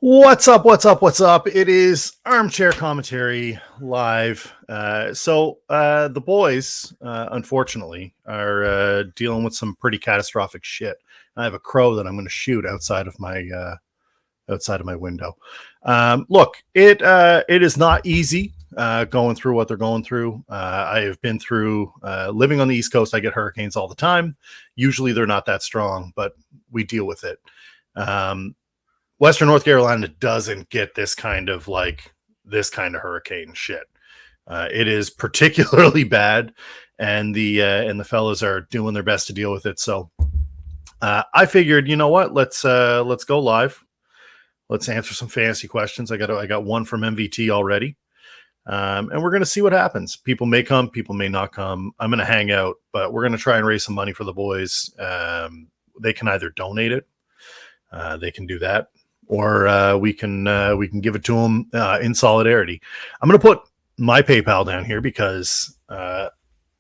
What's up? What's up? What's up? It is Armchair Commentary live. The boys, unfortunately, are dealing with some pretty catastrophic shit. I have a crow that I'm going to shoot outside of my window. Look, it is not easy going through what they're going through. I have been through living on the East Coast. I get hurricanes all the time. Usually they're not that strong, but we deal with it. Western North Carolina doesn't get this kind of hurricane shit. It is particularly bad, and the fellas are doing their best to deal with it. So I figured, you know what? Let's go live. Let's answer some fantasy questions. I got one from MVT already, and we're gonna see what happens. People may come, people may not come. I'm gonna hang out, but we're gonna try and raise some money for the boys. They can either donate it, they can do that, or we can give it to them in solidarity. I'm going to put my PayPal down here because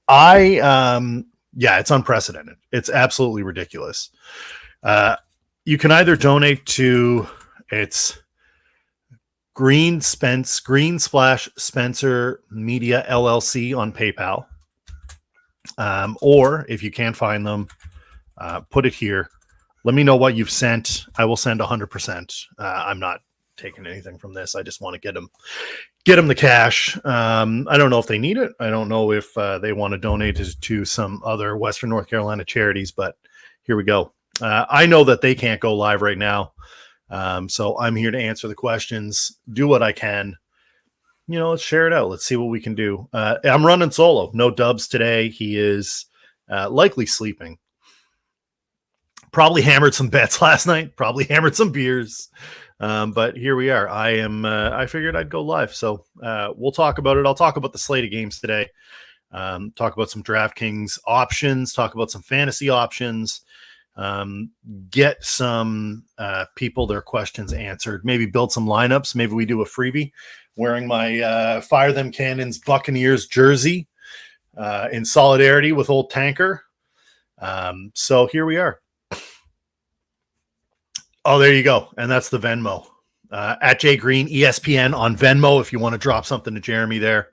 it's unprecedented. It's absolutely ridiculous. You can either donate to Green Splash Spencer Media LLC on PayPal, or if you can't find them, put it here. Let me know what you've sent. I will send 100%. I'm not taking anything from this. I just want to get them the cash. I don't know if they need it. I don't know if they want to donate it to some other Western North Carolina charities, but here we go. I know that they can't go live right now. So I'm here to answer the questions, do what I can. Let's share it out. Let's see what we can do. I'm running solo. No Dubs today. He is likely sleeping. Probably hammered some bets last night, probably hammered some beers. But here we are. I figured I'd go live. So we'll talk about it. I'll talk about the slate of games today. Talk about some DraftKings options, talk about some fantasy options, get some people their questions answered, maybe build some lineups. Maybe we do a freebie wearing my Fire Them Cannons Buccaneers jersey in solidarity with old Tanker. So here we are. Oh, there you go. And that's the Venmo. At Jay Green, ESPN on Venmo, if you want to drop something to Jeremy there.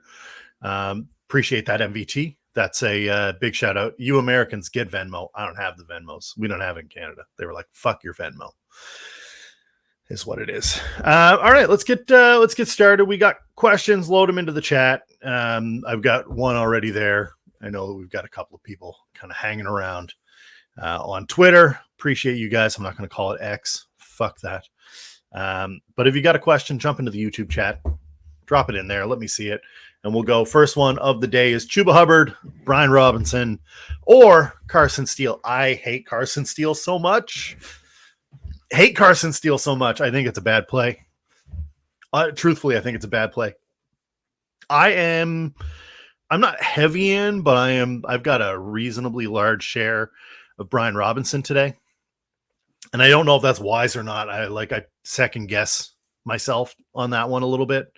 Appreciate that, MVT. That's a big shout out. You Americans get Venmo. I don't have the Venmos. We don't have it in Canada. They were like, fuck your Venmo. Is what it is. All right, let's get started. We got questions. Load them into the chat. I've got one already there. I know that we've got a couple of people kind of hanging around on Twitter. Appreciate you guys. I'm not going to call it X. Fuck that. But if you got a question, jump into the YouTube chat. Drop it in there. Let me see it. And we'll go. First one of the day is Chuba Hubbard, Brian Robinson, or Carson Steele. I hate Carson Steele so much. I think it's a bad play. Truthfully, I think it's a bad play. I'm not heavy in, but I've got a reasonably large share of Brian Robinson today. And I don't know if that's wise or not. I second guess myself on that one a little bit.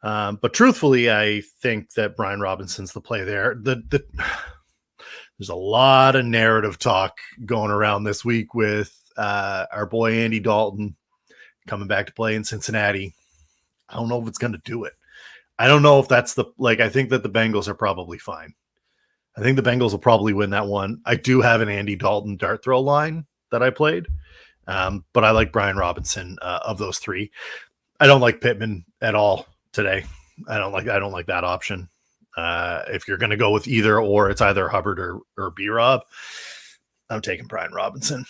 But truthfully, I think that Brian Robinson's the play there. There's a lot of narrative talk going around this week with our boy Andy Dalton coming back to play in Cincinnati. I don't know if it's going to do it. I don't know if that's I think that the Bengals are probably fine. I think the Bengals will probably win that one. I do have an Andy Dalton dart throw line that I played, but I like Brian Robinson of those three. I don't like Pittman at all today. I don't like that option. If you're going to go with either or, it's either Hubbard or B-Rob. I'm taking Brian Robinson.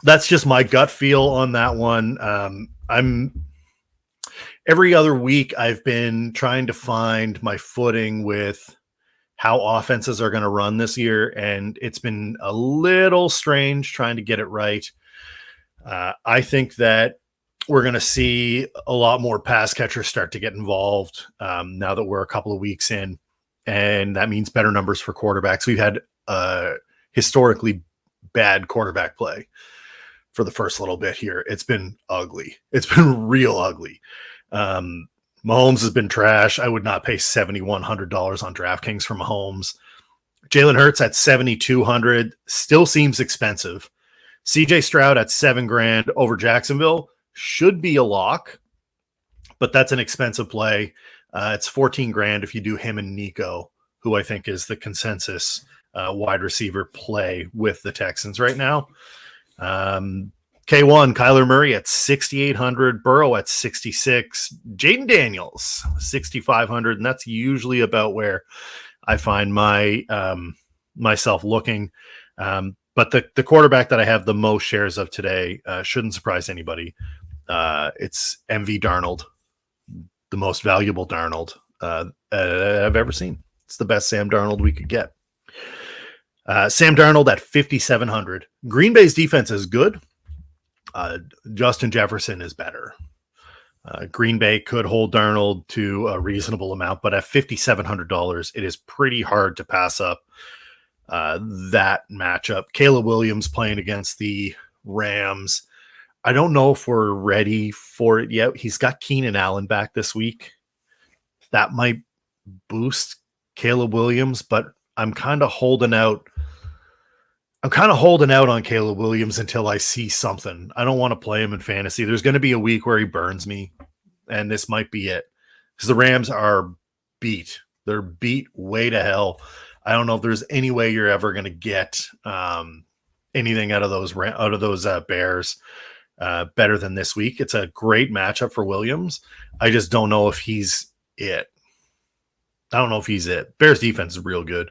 That's just my gut feel on that one. Every other week I've been trying to find my footing with how offenses are going to run this year, and it's been a little strange trying to get it right. I think that we're going to see a lot more pass catchers start to get involved now that we're a couple of weeks in, and that means better numbers for quarterbacks. We've had historically bad quarterback play for the first little bit here. It's been ugly. It's been real ugly. Mahomes has been trash. I would not pay $7,100 on DraftKings for Mahomes. Jalen Hurts at $7,200 still seems expensive. CJ Stroud at $7,000 over Jacksonville should be a lock, but that's an expensive play. It's 14 grand if you do him and Nico, who I think is the consensus wide receiver play with the Texans right now. K1, Kyler Murray at 6,800, Burrow at 66, Jaden Daniels 6,500, and that's usually about where I find my myself looking. But the quarterback that I have the most shares of today shouldn't surprise anybody. It's MV Darnold, the most valuable Darnold I've ever seen. It's the best Sam Darnold we could get. Sam Darnold at 5,700. Green Bay's defense is good. Justin Jefferson is better. Green Bay could hold Darnold to a reasonable amount, but at $5,700, it is pretty hard to pass up that matchup. Caleb Williams playing against the Rams. I don't know if we're ready for it yet. He's got Keenan Allen back this week. That might boost Caleb Williams, but I'm kind of holding out on Caleb Williams until I see something. I don't want to play him in fantasy. There's going to be a week where he burns me, and this might be it. Because the Rams are beat. They're beat way to hell. I don't know if there's any way you're ever going to get anything out of those Bears better than this week. It's a great matchup for Williams. I just don't know if he's it. Bears defense is real good.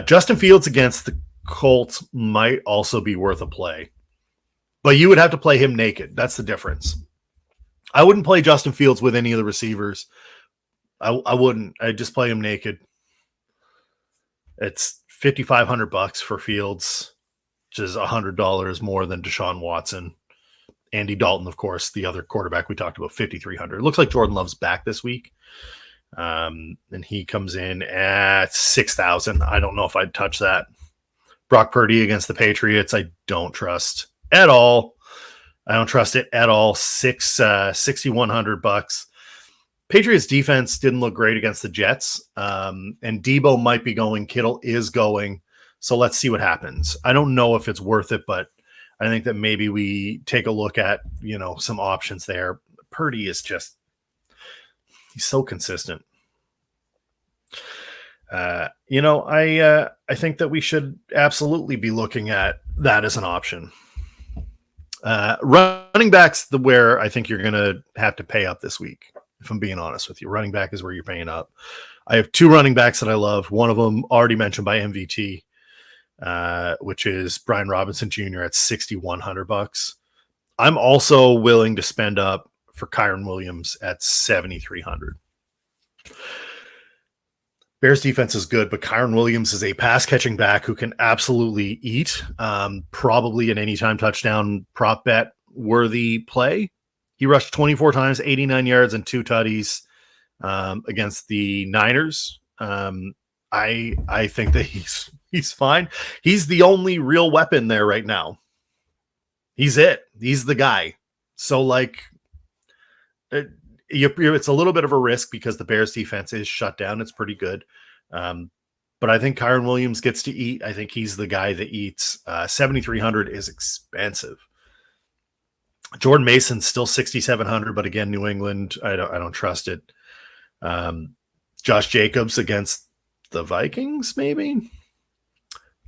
Justin Fields against the Colts might also be worth a play, but you would have to play him naked. That's the difference. I wouldn't play Justin Fields with any of the receivers. I wouldn't. I'd just play him naked. It's $5,500 for Fields, which is $100 more than Deshaun Watson. Andy Dalton, of course, the other quarterback we talked about, $5,300. It looks like Jordan Love's back this week. And he comes in at 6,000. I don't know if I'd touch that. Brock Purdy against the Patriots, I don't trust at all. I don't trust it at all. $6,100. Patriots defense didn't look great against the Jets. And Debo might be going. Kittle is going. So let's see what happens. I don't know if it's worth it, but I think that maybe we take a look at, some options there. Purdy is just, he's so consistent. I think that we should absolutely be looking at that as an option. Running back's where I think you're going to have to pay up this week, if I'm being honest with you. Running back is where you're paying up. I have two running backs that I love. One of them already mentioned by MVT, which is Brian Robinson Jr. at $6,100. I'm also willing to spend up for Kyren Williams at $7,300. Bears defense is good, but Kyren Williams is a pass-catching back who can absolutely eat. Probably an anytime touchdown prop bet worthy play. He rushed 24 times, 89 yards, and 2 tutties against the Niners. I think that he's fine. He's the only real weapon there right now. He's it. He's the guy. So, it's a little bit of a risk because the Bears defense is shut down. It's pretty good. But I think Kyren Williams gets to eat. I think he's the guy that eats. 7,300 is expensive. Jordan Mason's still 6,700, but again, New England, I don't trust it. Josh Jacobs against the Vikings, maybe.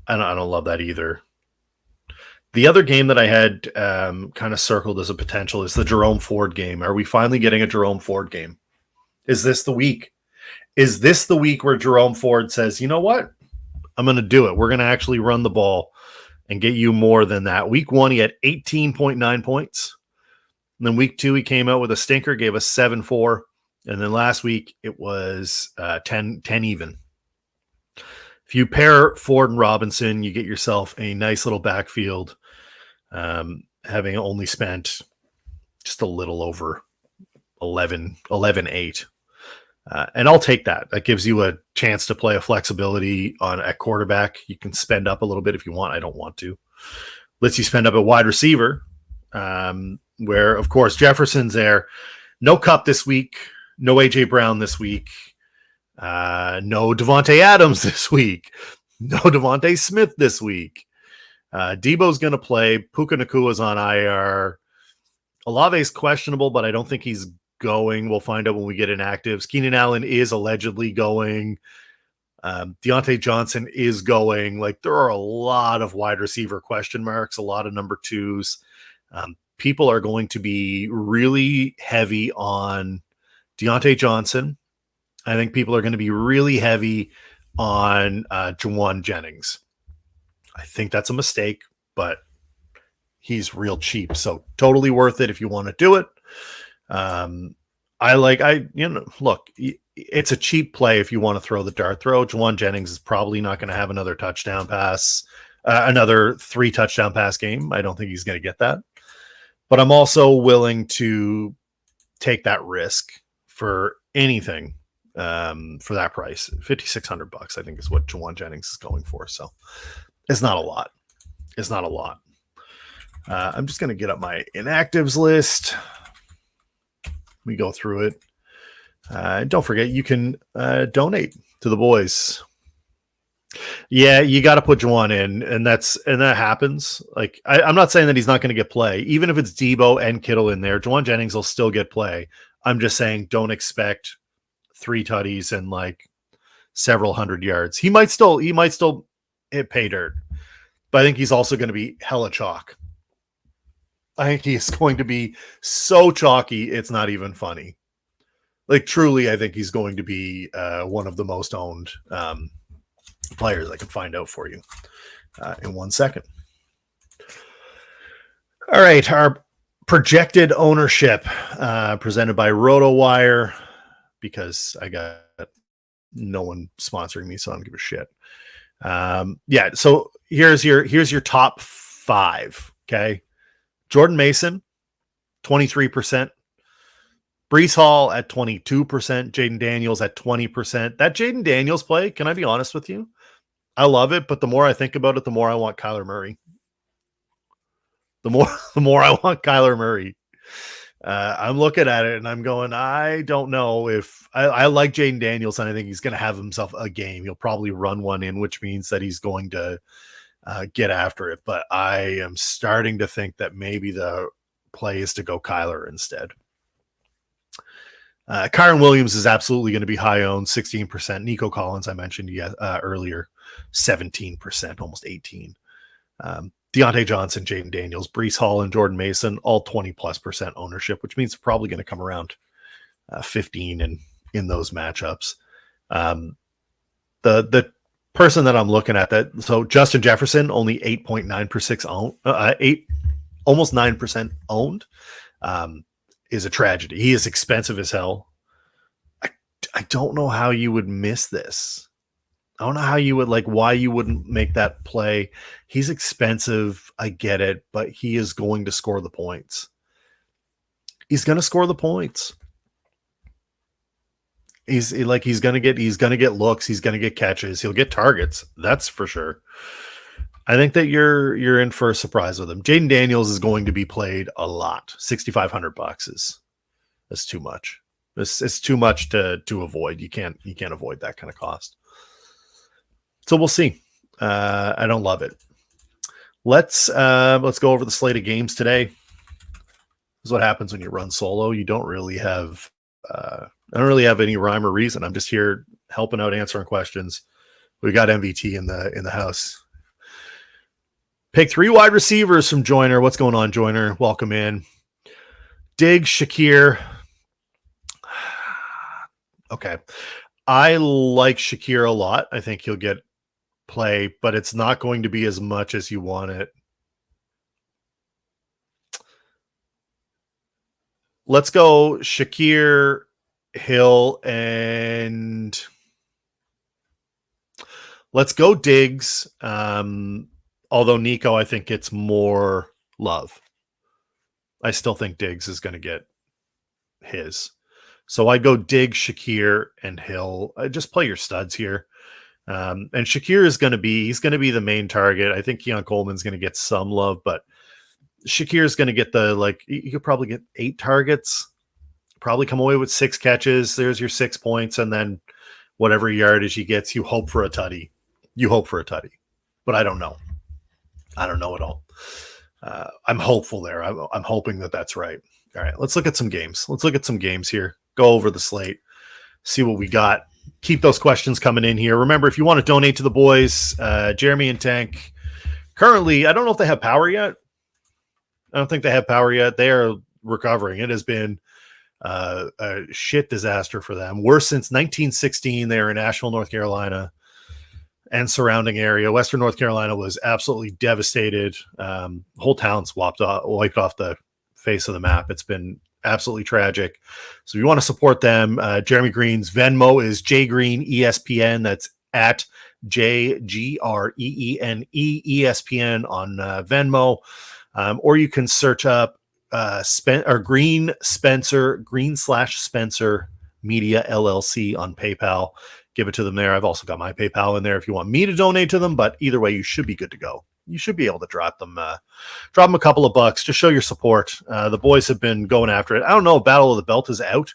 I don't love that either. The other game that I had kind of circled as a potential is the Jerome Ford game. Are we finally getting a Jerome Ford game? Is this the week? Is this the week where Jerome Ford says, you know what? I'm going to do it. We're going to actually run the ball and get you more than that. Week 1, he had 18.9 points. And then week 2, he came out with a stinker, gave us 7-4. And then last week, it was 10 even. If you pair Ford and Robinson, you get yourself a nice little backfield, having only spent just a little over 11.8. And I'll take that. That gives you a chance to play a flexibility at quarterback. You can spend up a little bit if you want. I don't want to. Lets you spend up at wide receiver, where, of course, Jefferson's there. No Kupp this week. No A.J. Brown this week. No Devontae Adams this week. No Devontae Smith this week. Debo's going to play. Puka Nakua's on IR. Olave's questionable, but I don't think he's going. We'll find out when we get inactives. Keenan Allen is allegedly going. Deontay Johnson is going. Like, there are a lot of wide receiver question marks, a lot of number twos. People are going to be really heavy on Deontay Johnson. I think people are going to be really heavy on Jauan Jennings. I think that's a mistake, but he's real cheap. So totally worth it if you want to do it. Look, it's a cheap play if you want to throw the dart throw. Jauan Jennings is probably not going to have another touchdown pass, another 3 touchdown pass game. I don't think he's going to get that. But I'm also willing to take that risk for anything for that price. $5,600, I think, is what Jauan Jennings is going for. So it's not a lot. It's not a lot. I'm just going to get up my inactives list. We go through it. Don't forget, you can donate to the boys. Yeah, you got to put Jauan in, and that happens. Like, I'm not saying that he's not going to get play. Even if it's Debo and Kittle in there, Jauan Jennings will still get play. I'm just saying, don't expect 3 tutties and like several hundred yards. He might still hit pay dirt, but I think he's also going to be hella chalk. I think he's going to be so chalky, it's not even funny. Like, truly, I think he's going to be one of the most owned players. I can find out for you in 1 second. All right, our projected ownership presented by RotoWire, because I got no one sponsoring me, so I don't give a shit. So here's your top 5. Okay. Jordan Mason, 23%. Breece Hall at 22%. Jaden Daniels at 20%. That Jaden Daniels play, can I be honest with you? I love it, but the more I think about it, the more I want Kyler Murray. The more I want Kyler Murray. I'm looking at it and I'm going, I don't know if I like Jaden Daniels, and I think he's going to have himself a game. He'll probably run one in, which means that he's going to get after it. But I am starting to think that maybe the play is to go Kyler instead. Kyron Williams is absolutely going to be high owned, 16%. Nico Collins, I mentioned earlier, 17%, almost 18%. Deontay Johnson, Jaden Daniels, Breece Hall, and Jordan Mason, all 20+% ownership, which means probably going to come around 15 in those matchups. The person that I'm looking at, so Justin Jefferson, only 8.9% owned, almost 9% owned, is a tragedy. He is expensive as hell. I don't know how you would miss this. I don't know how you would, why you wouldn't make that play. He's expensive. I get it, but he is going to score the points. He's going to score the points. He's going to get looks. He's going to get catches. He'll get targets. That's for sure. I think that you're in for a surprise with him. Jaden Daniels is going to be played a lot. $6,500 that's too much. It's too much to avoid. You can't avoid that kind of cost. So we'll see. I don't love it. Let's go over the slate of games today. This is what happens when you run solo. You don't really have I don't really have any rhyme or reason. I'm just here helping out, answering questions. We got MVT in the house. Pick 3 wide receivers from Joyner. What's going on, Joyner? Welcome in. Diggs, Shakir. Okay. I like Shakir a lot. I think he'll get play, but it's not going to be as much as you want it. Let's go Shakir, Hill, and let's go Diggs. Although Nico, I think, gets more love. I still think Diggs is going to get his. So I go Diggs, Shakir, and Hill. Just play your studs here. And Shakir is going to be the main target. I think Keon Coleman's going to get some love, but Shakir is going to get you could probably get 8 targets, probably come away with 6 catches. There's your 6 points. And then whatever yardage he gets, you hope for a tutty. But I don't know. I don't know at all. I'm hopeful there. I'm hoping that that's right. All right, let's look at some games. Let's look at some games here. Go over the slate, see what we got. Keep those questions coming in here. Remember, if you want to donate to the boys, Jeremy and Tank, currently, I don't know if they have power yet. I don't think they have power yet. They are recovering. It has been a shit disaster for them. Worse since 1916. They are in Asheville, North Carolina and surrounding area. Western North Carolina was absolutely devastated. Whole town's wiped off the face of the map. It's been absolutely tragic. So if you want to support them, Jeremy Green's Venmo is jgreen ESPN. That's at JGREENE ESPN on Venmo. Or you can search up Green Spencer Media LLC on PayPal. Give it to them there. I've also got my PayPal in there if you want me to donate to them, but either way, you should be good to go. You should be able to drop them a couple of bucks. Just show your support. The boys have been going after it. I don't know if Battle of the Belt is out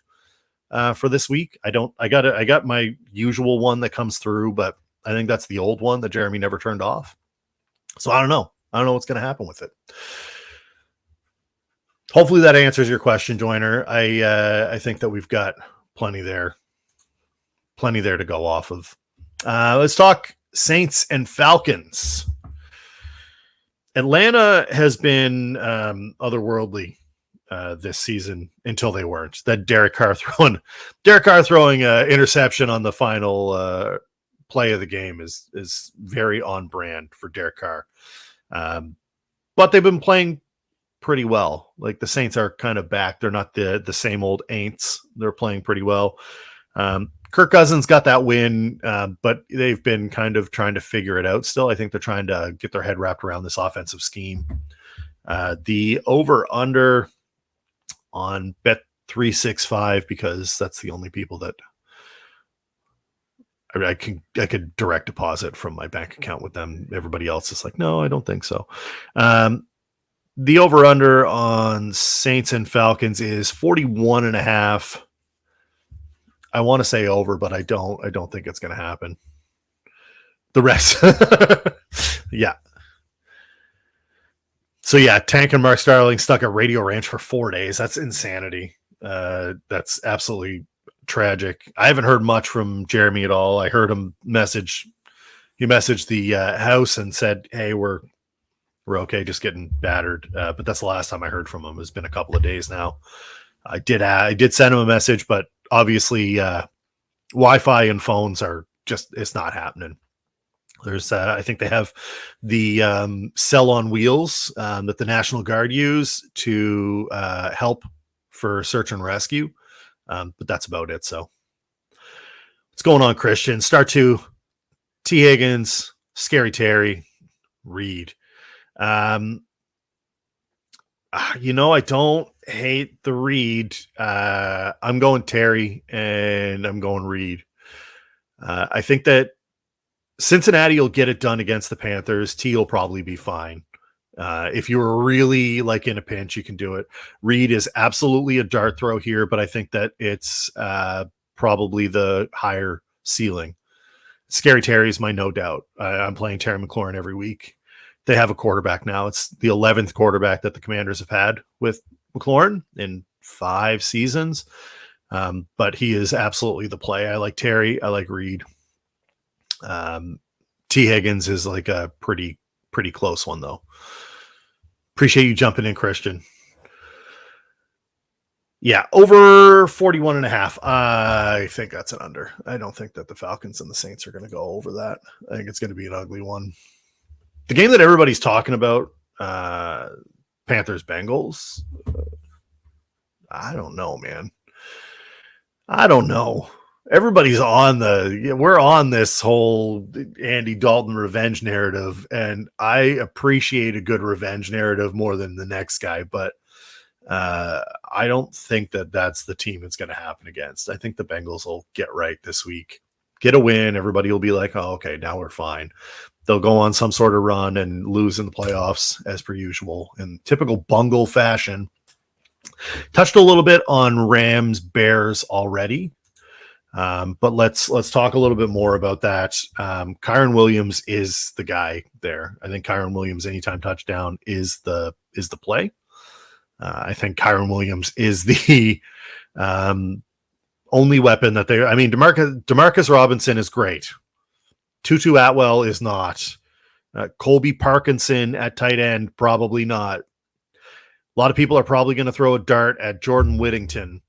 for this week. I got my usual one that comes through, but I think that's the old one that Jeremy never turned off. So I don't know. I don't know what's going to happen with it. Hopefully that answers your question, Joiner. I think that we've got plenty there to go off of. Let's talk Saints and Falcons. Atlanta has been otherworldly this season until they weren't. That Derek Carr throwing interception on the final play of the game is very on brand for Derek Carr. But they've been playing pretty well. Like the Saints are kind of back. They're not the same old Aints. They're playing pretty well. Kirk Cousins got that win, but they've been kind of trying to figure it out still. I think they're trying to get their head wrapped around this offensive scheme. The over-under on Bet365, because that's the only people that I could direct deposit from my bank account with them. Everybody else is like, no, I don't think so. The over-under on Saints and Falcons is 41.5. I want to say over, but I don't think it's going to happen. The rest. Yeah. So yeah, Tank and Mark Starling stuck at Radio Ranch for 4 days. That's insanity. That's absolutely tragic. I haven't heard much from Jeremy at all. I heard him message. He messaged the house and said, "Hey, we're okay, just getting battered." But that's the last time I heard from him. It's been a couple of days now. I did send him a message, but obviously Wi-Fi and phones are just, it's not happening. There's I think they have the cell on wheels that the National Guard use to help for search and rescue, but that's about it. So what's going on, Christian? Start to T. Higgins, Scary Terry, Reed. I don't hate the Reed. I'm going Terry and I'm going Reed. I think that Cincinnati will get it done against the Panthers. T will probably be fine. If you were really like in a pinch, you can do it. Reed is absolutely a dart throw here, but I think that it's probably the higher ceiling. Scary Terry is my no doubt. I'm playing Terry McLaurin every week. They have a quarterback now. It's the 11th quarterback that the Commanders have had with McLaurin in 5 seasons. But he is absolutely the play. I like Terry. I like Reed. T. Higgins is like a pretty close one, though. Appreciate you jumping in, Christian. Yeah, over 41.5. I think that's an under. I don't think that the Falcons and the Saints are going to go over that. I think it's going to be an ugly one. The game that everybody's talking about, Panthers-Bengals, I don't know, man. I don't know. Everybody's we're on this whole Andy Dalton revenge narrative, and I appreciate a good revenge narrative more than the next guy, but I don't think that that's the team it's going to happen against. I think the Bengals will get right this week, get a win. Everybody will be like, oh, okay, now we're fine. They'll go on some sort of run and lose in the playoffs as per usual in typical bungle fashion. Touched a little bit on Rams Bears already. But let's talk a little bit more about that. Kyren Williams is the guy there. I think Kyren Williams anytime touchdown is the is the play. I think Kyren Williams is the only weapon that they. I mean, Demarcus Robinson is great. Tutu Atwell is not. Colby Parkinson at tight end, probably not. A lot of people are probably going to throw a dart at Jordan Whittington,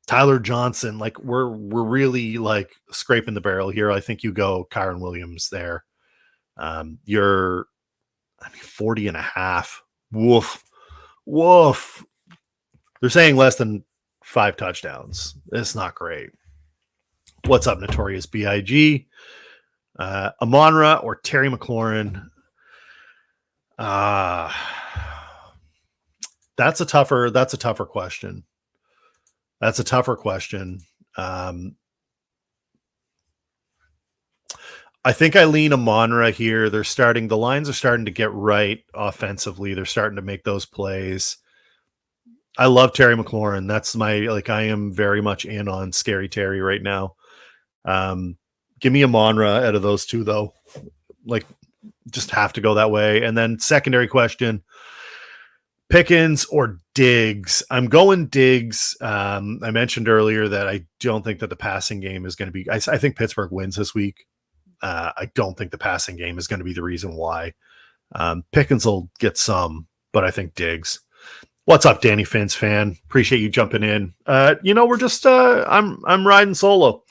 Tyler Johnson. Like we're really like scraping the barrel here. I think you go Kyren Williams there. You're 40 and a half. Woof. They're saying less than 5 touchdowns. It's not great. What's up, Notorious B.I.G.? Amon-Ra or Terry McLaurin? That's a tougher question. That's a tougher question. I think I lean Amon-Ra here. The lines are starting to get right offensively. They're starting to make those plays. I love Terry McLaurin. That's I am very much in on Scary Terry right now. Give me Amon-Ra out of those two, though. Just have to go that way. And then secondary question, Pickens or Diggs? I'm going Diggs. I mentioned earlier that I don't think that the passing game is going to be – I think Pittsburgh wins this week. I don't think the passing game is going to be the reason why. Pickens will get some, but I think Diggs. What's up, Danny Fins fan? Appreciate you jumping in. We're just I'm riding solo.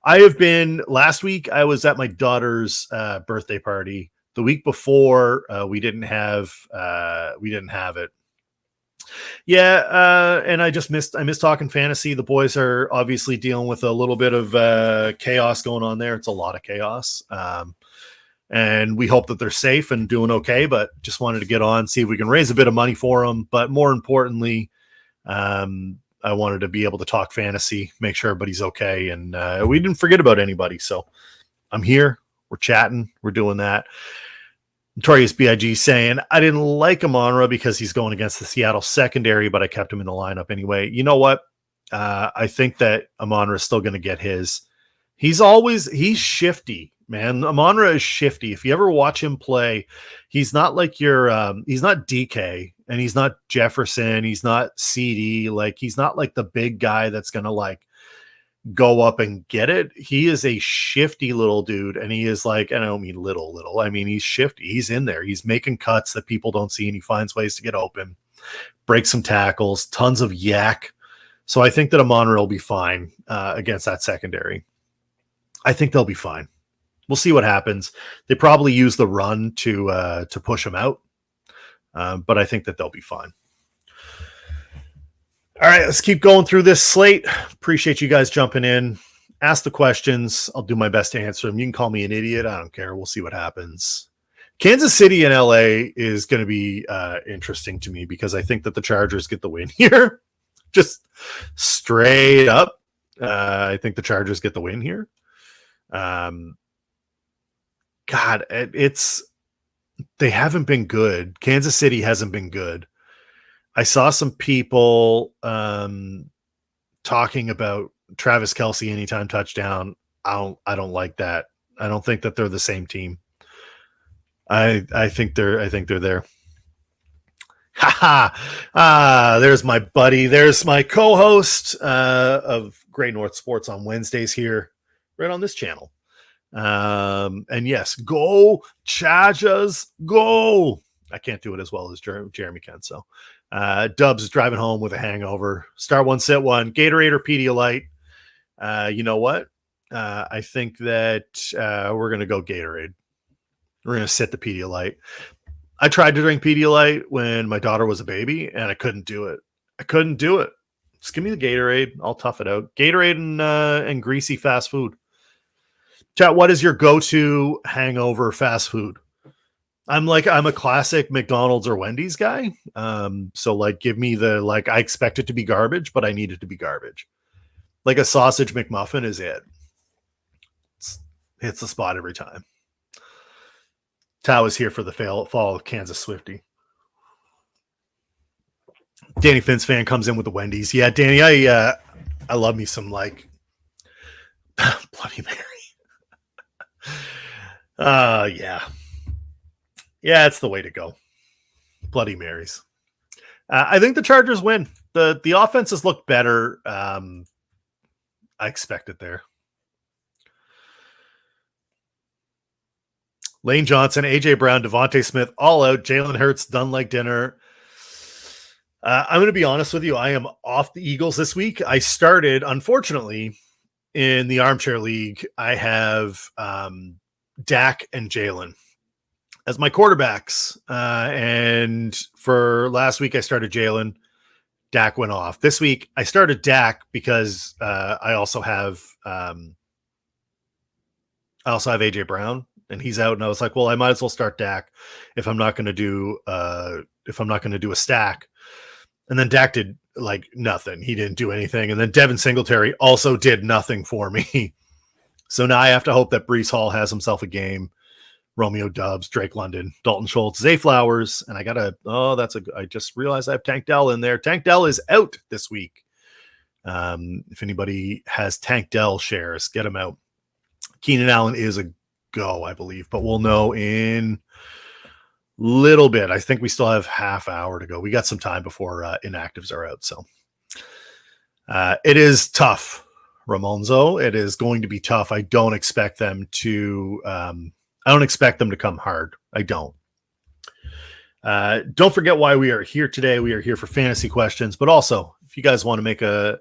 Last week I was at my daughter's birthday party. The week before we didn't have it. Yeah, and I miss talking fantasy. The boys are obviously dealing with a little bit of chaos going on there. It's a lot of chaos. And we hope that they're safe and doing okay, but just wanted to get on, see if we can raise a bit of money for them. But more importantly, I wanted to be able to talk fantasy, make sure everybody's okay. And we didn't forget about anybody. So I'm here. We're chatting. We're doing that. Notorious B.I.G. saying, I didn't like Amon-Ra because he's going against the Seattle secondary, but I kept him in the lineup anyway. You know what? I think that Amon-Ra is still going to get his. He's shifty. Man, Amon-Ra is shifty. If you ever watch him play, he's not like he's not DK and he's not Jefferson. He's not CD. He's not like the big guy that's going to go up and get it. He is a shifty little dude. And he is I don't mean little. I mean, he's shifty. He's in there. He's making cuts that people don't see and he finds ways to get open, break some tackles, tons of yak. So I think that Amon-Ra will be fine against that secondary. I think they'll be fine. We'll see what happens. They probably use the run to push them out, but I think that they'll be fine. All right, let's keep going through this slate. Appreciate you guys jumping in. Ask the questions. I'll do my best to answer them. You can call me an idiot. I don't care. We'll see what happens. Kansas City and LA is going to be interesting to me because I think that the Chargers get the win here. Just straight up. I think the Chargers get the win here. God, they haven't been good. Kansas City hasn't been good. I saw some people talking about Travis Kelce anytime touchdown. I don't like that. I don't think that they're the same team. I think they're there. There's my buddy. There's my co-host of Great North Sports on Wednesdays here, right on this channel. And yes, go Chargers, go. I can't do it as well as Jeremy can. So Dubs is driving home with a hangover. Start one, sit one, Gatorade or Pedialyte. You know what? I think that we're going to go Gatorade. We're going to sit the Pedialyte. I tried to drink Pedialyte when my daughter was a baby, and I couldn't do it. Just give me the Gatorade. I'll tough it out. Gatorade and greasy fast food. Chat, what is your go-to hangover fast food? I'm a classic McDonald's or Wendy's guy. So give me I expect it to be garbage, but I need it to be garbage. Like a sausage McMuffin is it. Hits the spot every time. Tao is here for the fall of Kansas Swifty. Danny Fins fan comes in with the Wendy's. Yeah, Danny, I love me some Bloody Mary. Yeah, it's the way to go. Bloody Marys. I think the Chargers win. The offenses look better. I expect it there. Lane Johnson, AJ Brown, Devontae Smith, all out. Jalen Hurts done like dinner. I'm going to be honest with you. I am off the Eagles this week. I started, unfortunately, in the Armchair League. I have Dak and Jalen as my quarterbacks. And for last week, I started Jalen. Dak went off. This week, I started Dak because I also have AJ Brown, and he's out. And I was like, well, I might as well start Dak if I'm not going to do a stack. And then Dak did like nothing. He didn't do anything. And then Devin Singletary also did nothing for me. So now I have to hope that Breece Hall has himself a game. Romeo Doubs, Drake London, Dalton Schultz, Zay Flowers, and I just realized I have Tank Dell in there. Tank Dell is out this week. If anybody has Tank Dell shares, get him out. Keenan Allen is a go, I believe, but we'll know in little bit. I think we still have half hour to go. We got some time before inactives are out. So it is tough, Ramonzo. It is going to be tough. I don't expect them to come hard. I don't. Don't forget why we are here today. We are here for fantasy questions, but also if you guys want to make a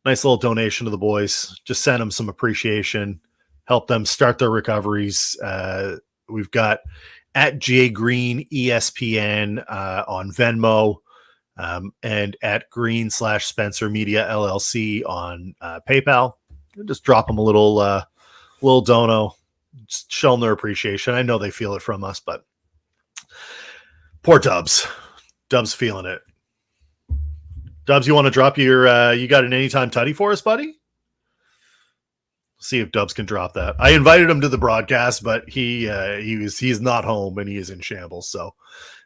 nice little donation to the boys, just send them some appreciation, help them start their recoveries. We've got at J Green ESPN on Venmo, and at Green/Spencer Media LLC on PayPal. Just drop them a little dono. Just show them their appreciation. I know they feel it from us, but poor Dubs. Dubs feeling it. Dubs, you want to drop your you got an anytime tutty for us, buddy? See if Dubs can drop that. I invited him to the broadcast, but he's not home and he is in shambles. So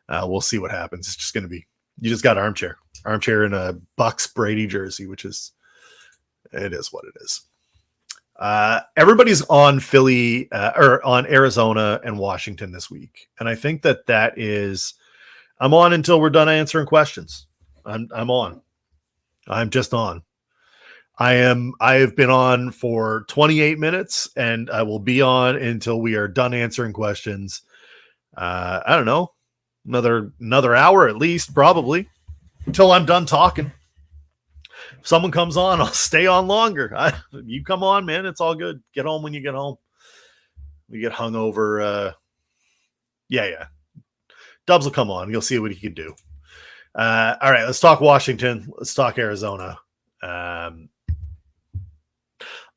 we'll see what happens. It's just going to be, you just got armchair in a Bucks Brady jersey, it is what it is. Everybody's on Philly or on Arizona and Washington this week. And I think that is, I'm on until we're done answering questions. I'm on. I'm just on. I have been on for 28 minutes and I will be on until we are done answering questions. I don't know, another hour at least, probably until I'm done talking. If someone comes on, I'll stay on longer. You come on, man. It's all good. Get home when you get home. We get hungover. Yeah. Dubs will come on. You'll see what he can do. All right, let's talk Washington. Let's talk Arizona. A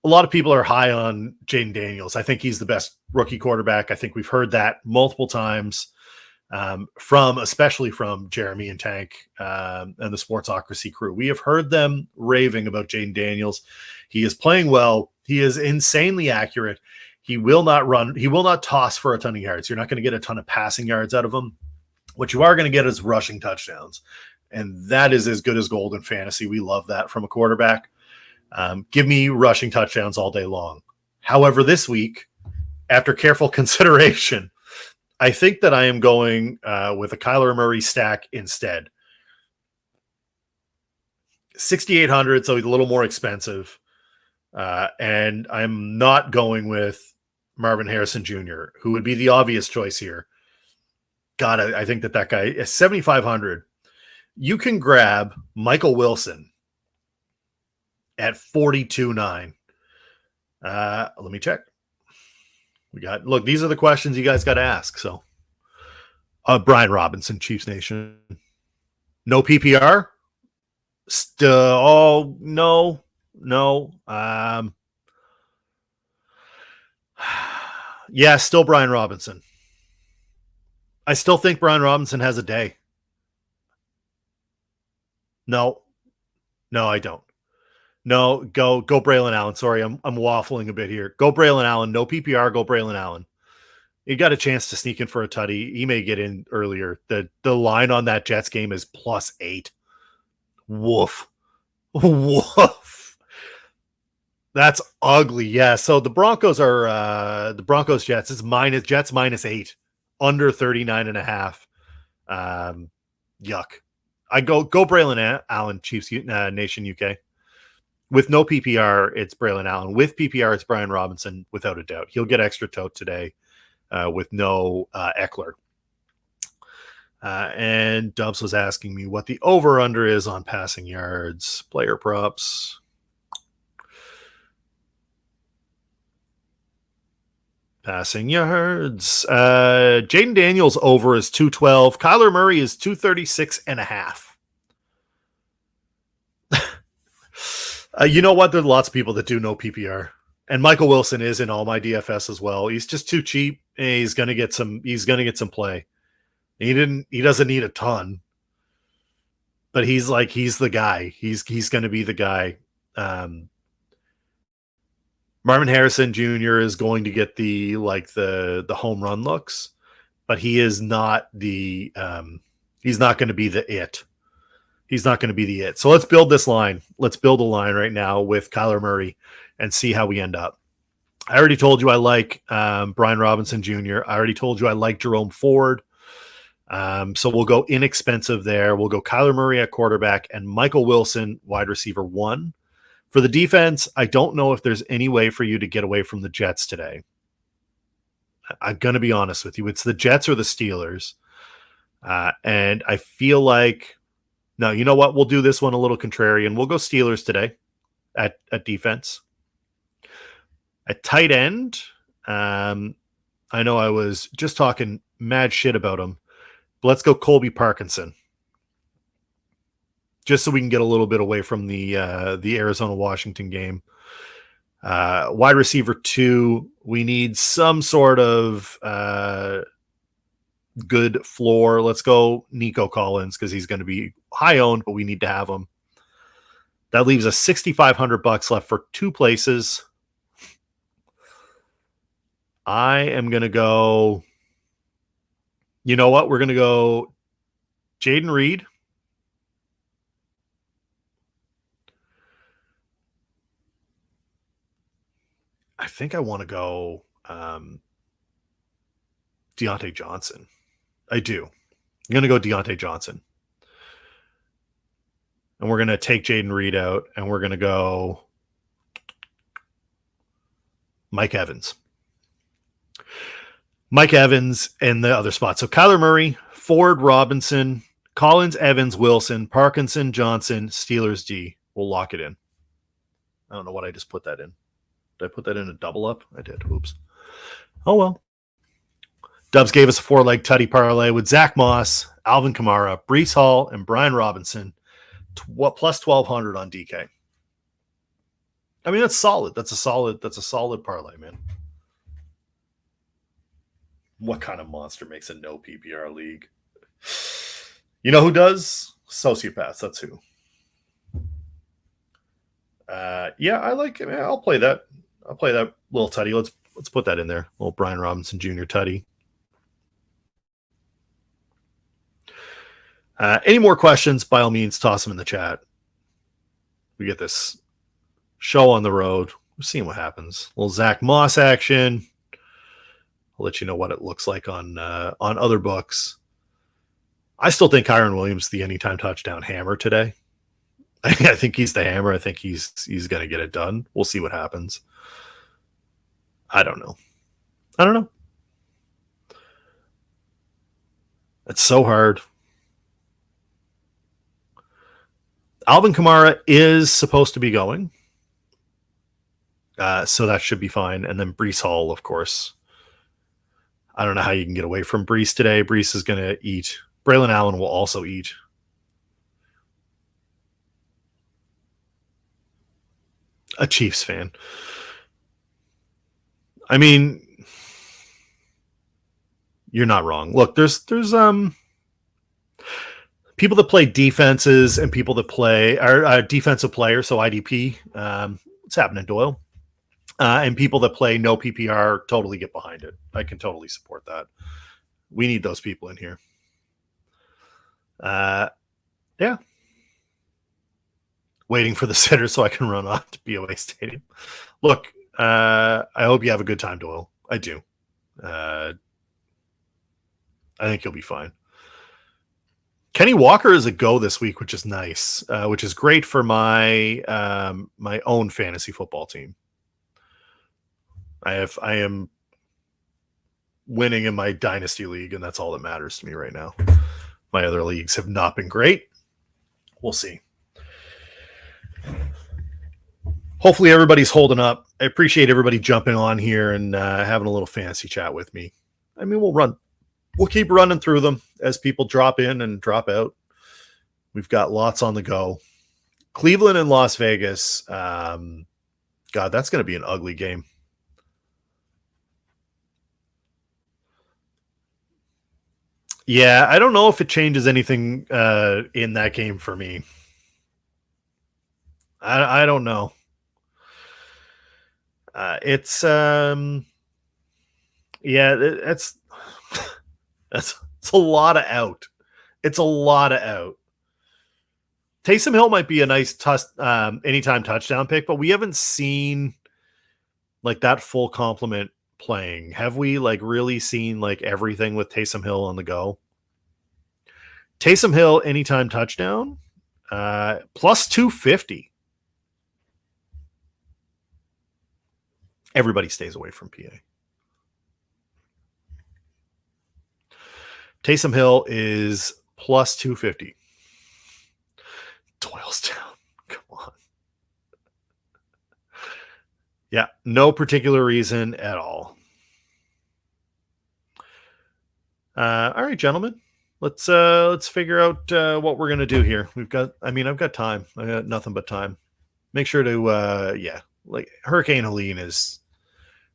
lot of people are high on Jaden Daniels. I think he's the best rookie quarterback. I think we've heard that multiple times especially from Jeremy and Tank and the Sportsocracy crew. We have heard them raving about Jaden Daniels. He is playing well. He is insanely accurate. He will not run. He will not toss for a ton of yards. You're not going to get a ton of passing yards out of him. What you are going to get is rushing touchdowns. And that is as good as gold in fantasy. We love that from a quarterback. Give me rushing touchdowns all day long. However, this week, after careful consideration, I think that I am going with a Kyler Murray stack instead. 6,800, so he's a little more expensive. And I'm not going with Marvin Harrison Jr., who would be the obvious choice here. God, I think that guy is 7,500. You can grab Michael Wilson at 42.9. Let me check. Look, these are the questions you guys got to ask. So, Brian Robinson, Chiefs Nation. No PPR? Still, no. Yeah, still Brian Robinson. I still think Brian Robinson has a day. No, I don't. No, go Braylon Allen. Sorry, I'm waffling a bit here. Go Braylon Allen. No PPR, go Braylon Allen. He got a chance to sneak in for a tutty. He may get in earlier. The line on that Jets game is +8. Woof. That's ugly. Yeah. So the Broncos are the Broncos Jets. It's Jets -8, under 39.5. Yuck. I go Braylon Allen, Chiefs Nation UK. With no PPR, it's Braylon Allen. With PPR, it's Brian Robinson, without a doubt. He'll get extra tote today with no Eckler. And Dubs was asking me what the over-under is on passing yards, player props. Passing yards. Jaden Daniels over is 212. Kyler Murray is 236.5. You know what? There's lots of people that do no PPR. And Michael Wilson is in all my DFS as well. He's just too cheap. He's gonna get some play. He doesn't need a ton. But he's the guy. He's gonna be the guy. Marvin Harrison Jr. is going to get the home run looks, but he is not the he's not going to be the it. He's not going to be the it. So let's build this line. Let's build a line right now with Kyler Murray and see how we end up. I already told you I like Brian Robinson Jr. I already told you I like Jerome Ford. So we'll go inexpensive there. We'll go Kyler Murray at quarterback and Michael Wilson, wide receiver 1. For the defense, I don't know if there's any way for you to get away from the Jets today. I'm going to be honest with you. It's the Jets or the Steelers. And I feel like, no, you know what? We'll do this one a little contrarian. We'll go Steelers today at defense. At tight end, I know I was just talking mad shit about him. But let's go Colby Parkinson. Just so we can get a little bit away from the Arizona-Washington game. Wide receiver 2, we need some sort of good floor. Let's go Nico Collins because he's going to be high owned, but we need to have him. That leaves us $6,500 left for 2 places. I am going to go. You know what? We're going to go Jaden Reed. I think I want to go Deontay Johnson. I do. I'm going to go Deontay Johnson. And we're going to take Jaden Reed out, and we're going to go Mike Evans. Mike Evans in the other spot. So Kyler Murray, Ford, Robinson, Collins, Evans, Wilson, Parkinson, Johnson, Steelers D. We'll lock it in. I don't know what I just put that in. Did I put that in a double up? I did. Oops. Oh, well. Dubs gave us a 4-leg tutty parlay with Zach Moss, Alvin Kamara, Breece Hall, and Brian Robinson. Plus 1,200 on DK. I mean, that's solid. That's a solid parlay, man. What kind of monster makes a no PPR league? You know who does? Sociopaths. That's who. Yeah, I like it. I'll play that. I'll play that little tutty. Let's put that in there. Little Brian Robinson Jr. tutty. Any more questions? By all means, toss them in the chat. We get this show on the road. We're seeing what happens. A little Zach Moss action. I'll let you know what it looks like on other books. I still think Kyren Williams the anytime touchdown hammer today. I think he's the hammer. I think he's going to get it done. We'll see what happens. I don't know. It's so hard. Alvin Kamara is supposed to be going. So that should be fine. And then Breece Hall, of course. I don't know how you can get away from Breece today. Breece is going to eat. Braylon Allen will also eat. A Chiefs fan. I mean, you're not wrong. Look, there's people that play defenses and people that play are defensive players, so IDP. What's happening, Doyle? And people that play no PPR totally get behind it. I can totally support that. We need those people in here. Yeah. Waiting for the sitter so I can run off to BOA Stadium. Look, I hope you have a good time, Doyle. I do. I think you'll be fine. Kenny Walker is a go this week, which is nice, which is great for my my own fantasy football team. I am winning in my dynasty league, and that's all that matters to me right now. My other leagues have not been great. We'll see. Hopefully everybody's holding up. I appreciate everybody jumping on here and having a little fantasy chat with me. I mean, we'll keep running through them as people drop in and drop out. We've got lots on the go. Cleveland and Las Vegas. God, that's going to be an ugly game. Yeah, I don't know if it changes anything in that game for me. I don't know. It's yeah, it's a lot of out. It's a lot of out. Taysom Hill might be a nice anytime touchdown pick, but we haven't seen like that full complement playing. Have we like really seen like everything with Taysom Hill on the go? Taysom Hill anytime touchdown, plus 250. Everybody stays away from PA. Taysom Hill is plus 250. Doylestown. Come on. Yeah, no particular reason at all. All right, gentlemen. Let's figure out what we're gonna do here. I've got time. I got nothing but time. Make sure to like Hurricane Helene is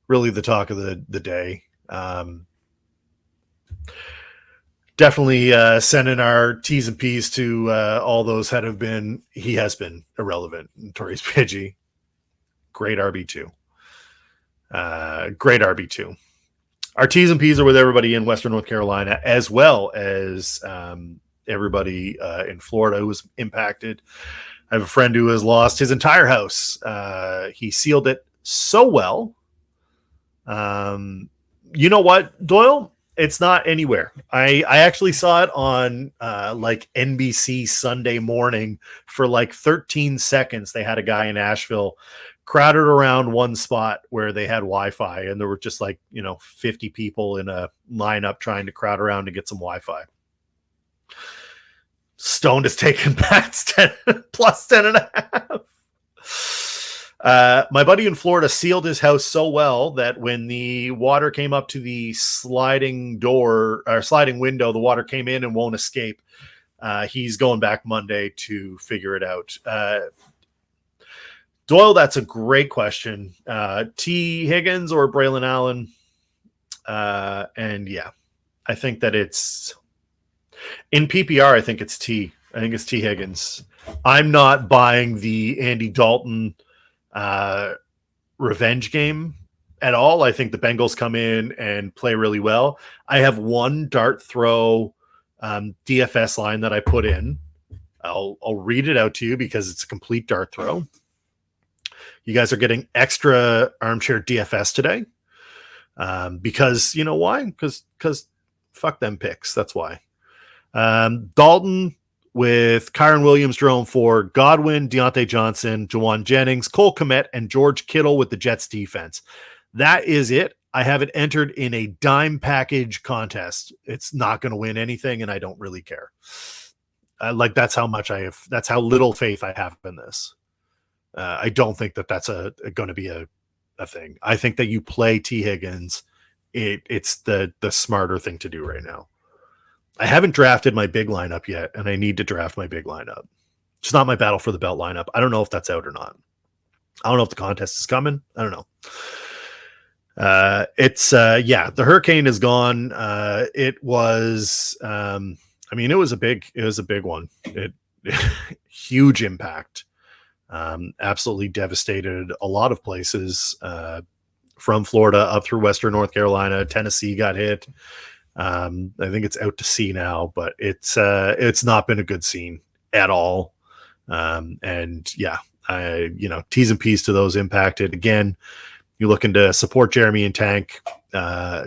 really the talk of the day. Definitely sending our T's and P's to all those that have been. He has been irrelevant. Notorious Pidgey, great RB2. Great RB2. Our T's and P's are with everybody in Western North Carolina, as well as everybody in Florida who was impacted. I have a friend who has lost his entire house. He sealed it so well. You know what, Doyle? It's not anywhere. I actually saw it on like NBC Sunday morning for like 13 seconds. They had a guy in Asheville crowded around one spot where they had Wi-Fi, and there were just like, 50 people in a lineup trying to crowd around to get some Wi-Fi. Stone is taken back plus 10 and a half. My buddy in Florida sealed his house so well that when the water came up to the sliding window, the water came in and won't escape. He's going back Monday to figure it out. Doyle, that's a great question. T. Higgins or Braylon Allen? And yeah, I think that it's in PPR. I think it's T. I think it's T. Higgins. I'm not buying the Andy Dalton revenge game at all. I think the Bengals come in and play really well. I have one dart throw DFS line that I put in. I'll read it out to you because it's a complete dart throw. You guys are getting extra armchair DFS today because you know why? Because fuck them picks. That's why. Dalton with Kyron Williams, Jerome Ford, Godwin, Deontay Johnson, Jawan Jennings, Cole Kmet, and George Kittle with the Jets defense. That is it. I have it entered in a dime package contest. It's not going to win anything, and I don't really care. That's how little faith I have in this. I don't think that that's going to be a thing. I think that you play T. Higgins. It's the smarter thing to do right now. I haven't drafted my big lineup yet, and I need to draft my big lineup. It's not my battle for the belt lineup. I don't know if that's out or not. I don't know if the contest is coming. I don't know. The Hurricane is gone. It was a big one. Huge impact. Absolutely devastated a lot of places from Florida up through Western North Carolina. Tennessee got hit. I think it's out to sea now, but it's not been a good scene at all. T's and P's to those impacted. Again, you're looking to support Jeremy and Tank,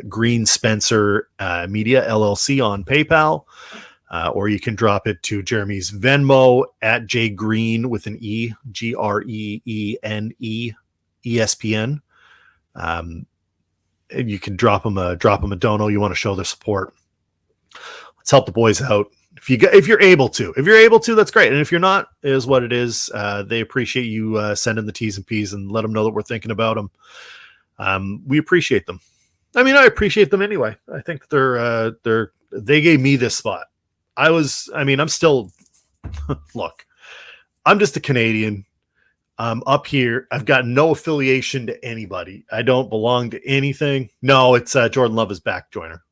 Green Spencer Media LLC on PayPal. or you can drop it to Jeremy's Venmo at J Green with an E, GREENE, ESPN. And you can drop them a dono. You want to show their support. Let's help the boys out. If you're able to, that's great. And if you're not, it is what it is. They appreciate you sending the T's and P's and let them know that we're thinking about them. We appreciate them. I mean, I appreciate them anyway. I think they gave me this spot. I'm still, look, I'm just a Canadian. I'm up here. I've got no affiliation to anybody. I don't belong to anything. No, it's Jordan Love is back, Joiner.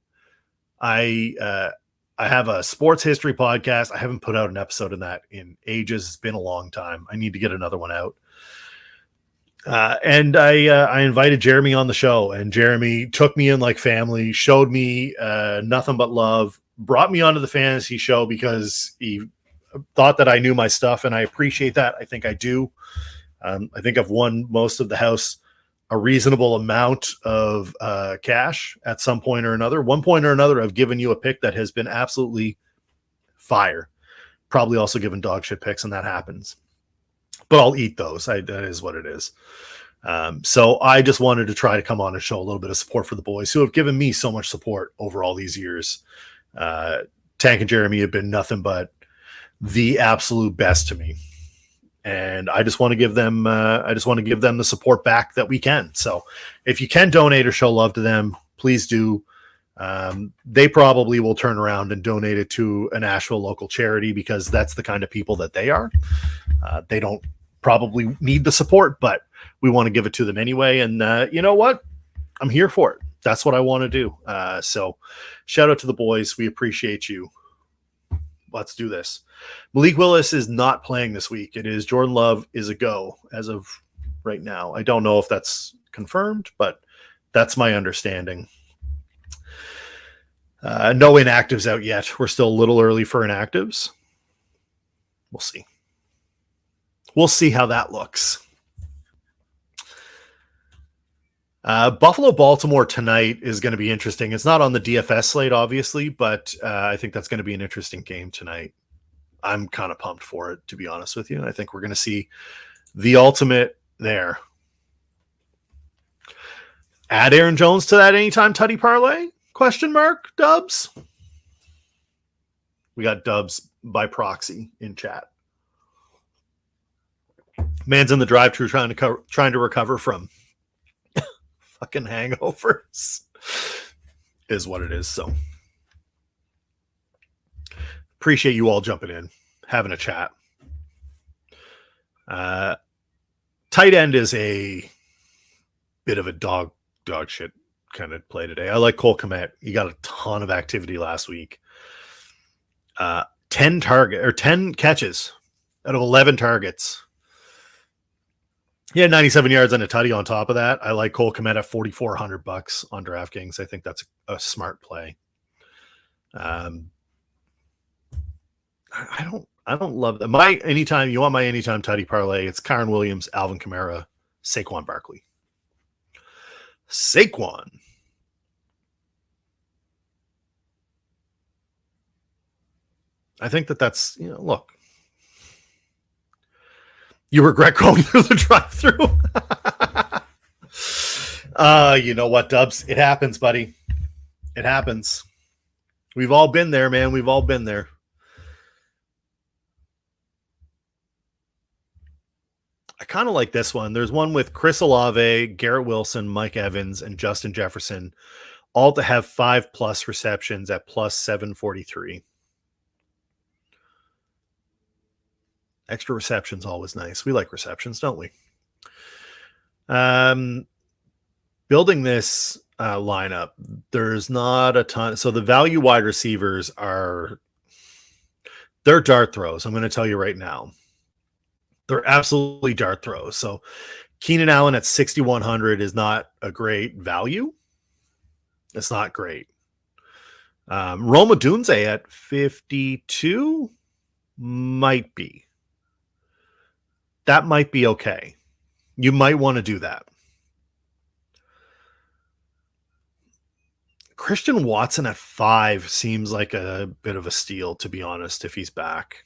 I have a sports history podcast. I haven't put out an episode of that in ages. It's been a long time. I need to get another one out. And I invited Jeremy on the show, and Jeremy took me in like family, showed me nothing but love, brought me onto the fantasy show because he thought that I knew my stuff, and I appreciate that. I think I do. I think I've won most of the house a reasonable amount of cash at some point or another. One point or another, I've given you a pick that has been absolutely fire. Probably also given dog shit picks, and that happens. But I'll eat those. That is what it is. So I just wanted to try to come on and show a little bit of support for the boys who have given me so much support over all these years. Tank and Jeremy have been nothing but the absolute best to me. And I just want to give them the support back that we can. So if you can donate or show love to them, please do. They probably will turn around and donate it to an actual local charity because that's the kind of people that they are. They don't probably need the support, but we want to give it to them anyway. And you know what? I'm here for it. That's what I want to do. So shout out to the boys. We appreciate you. Let's do this. Malik Willis is not playing this week. It is Jordan Love is a go as of right now. I don't know if that's confirmed, but that's my understanding. No inactives out yet. We're still a little early for inactives. We'll see. We'll see how that looks. Buffalo-Baltimore tonight is going to be interesting. It's not on the DFS slate, obviously, but I think that's going to be an interesting game tonight. I'm kind of pumped for it, to be honest with you. I think we're going to see the ultimate there. Add Aaron Jones to that anytime tutty parlay? Question mark, Dubs? We got Dubs by proxy in chat. Man's in the drive-thru trying to recover from fucking hangovers is what it is. So appreciate you all jumping in, having a chat. Tight end is a bit of a dog shit kind of play today. I like Cole Kmet. He got a ton of activity last week. 10 catches out of 11 targets. He had 97 yards and a tutty on top of that. I like Cole Kmet at $4,400 on DraftKings. I think that's a smart play. I don't love that. You want my anytime tutty parlay? It's Kyren Williams, Alvin Kamara, Saquon Barkley. Saquon. I think that's, look. You regret going through the drive-thru? You know what, Dubs? It happens, buddy. It happens. We've all been there, man. We've all been there. I kind of like this one. There's one with Chris Olave, Garrett Wilson, Mike Evans, and Justin Jefferson, all to have 5+ receptions at plus 743. Extra receptions always nice. We like receptions, don't we? Building this lineup, there's not a ton. So the value wide receivers they're dart throws. I'm going to tell you right now. They're absolutely dart throws. So Keenan Allen at 6,100 is not a great value. It's not great. Rome Odunze at 52 might be. That might be okay. You might want to do that. Christian Watson at 5 seems like a bit of a steal, to be honest, if he's back.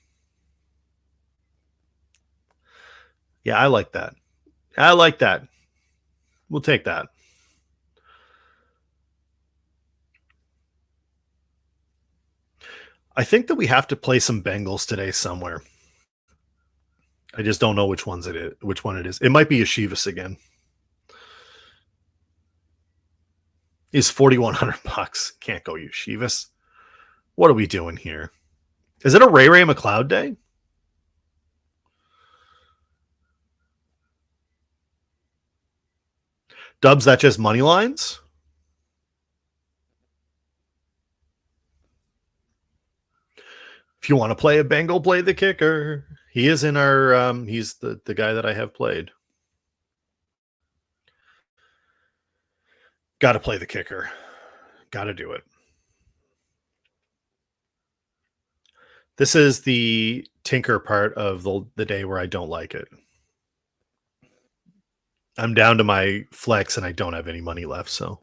Yeah, I like that. I like that. We'll take that. I think that we have to play some Bengals today somewhere. I just don't know which one it is. It might be Yeshivas again. Is $4,100. Can't go Yeshivas. What are we doing here? Is it a Ray McLeod day? Dubs, that just money lines? If you want to play a Bengal, play the kicker. He is in our he's the guy that I have played. Got to play the kicker. Got to do it. This is the tinker part of the day where I don't like it. I'm down to my flex and I don't have any money left, so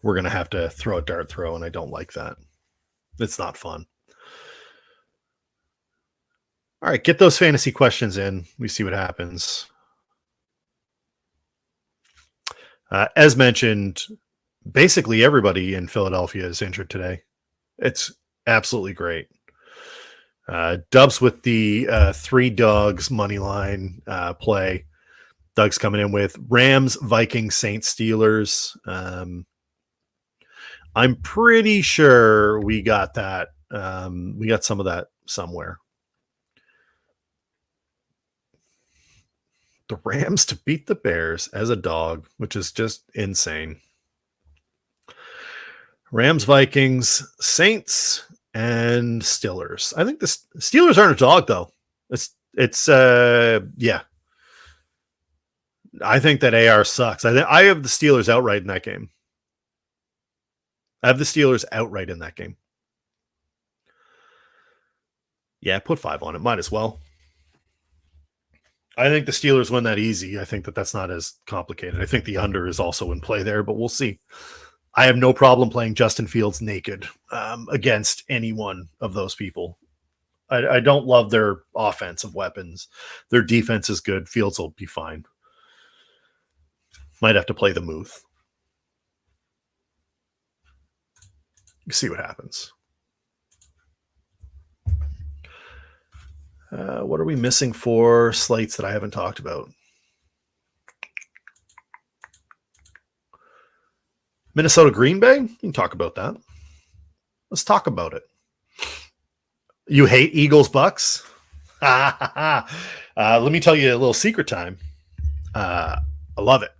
we're going to have to throw a dart throw, and I don't like that. It's not fun. All right, get those fantasy questions in. We see what happens. As mentioned, basically everybody in Philadelphia is injured today. It's absolutely great. Dubs with the 3 dogs money line play. Doug's coming in with Rams, Vikings, Saints, Steelers. I'm pretty sure we got that. We got some of that somewhere. The Rams to beat the Bears as a dog, which is just insane. Rams, Vikings, Saints, and Steelers. I think the Steelers aren't a dog, though. It's yeah. I think that AR sucks. I have the Steelers outright in that game. I have the Steelers outright in that game. Yeah, put 5 on it. Might as well. I think the Steelers win that easy. I think that that's not as complicated. I think the under is also in play there, but we'll see. I have no problem playing Justin Fields naked against any one of those people. I don't love their offensive weapons. Their defense is good. Fields will be fine. Might have to play the Muth. See what happens. What are we missing for slates that I haven't talked about? Minnesota Green Bay? You can talk about that. Let's talk about it. You hate Eagles Bucks? Let me tell you a little secret time. I love it.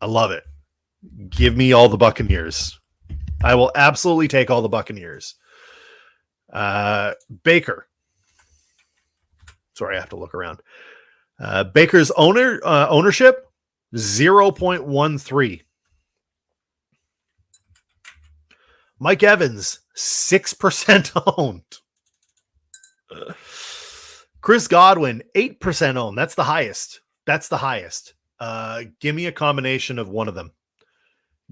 I love it. Give me all the Buccaneers. I will absolutely take all the Buccaneers. Baker. Sorry, I have to look around. Baker's ownership, 0.13. Mike Evans, 6% owned. Chris Godwin, 8% owned. That's the highest. Give me a combination of one of them.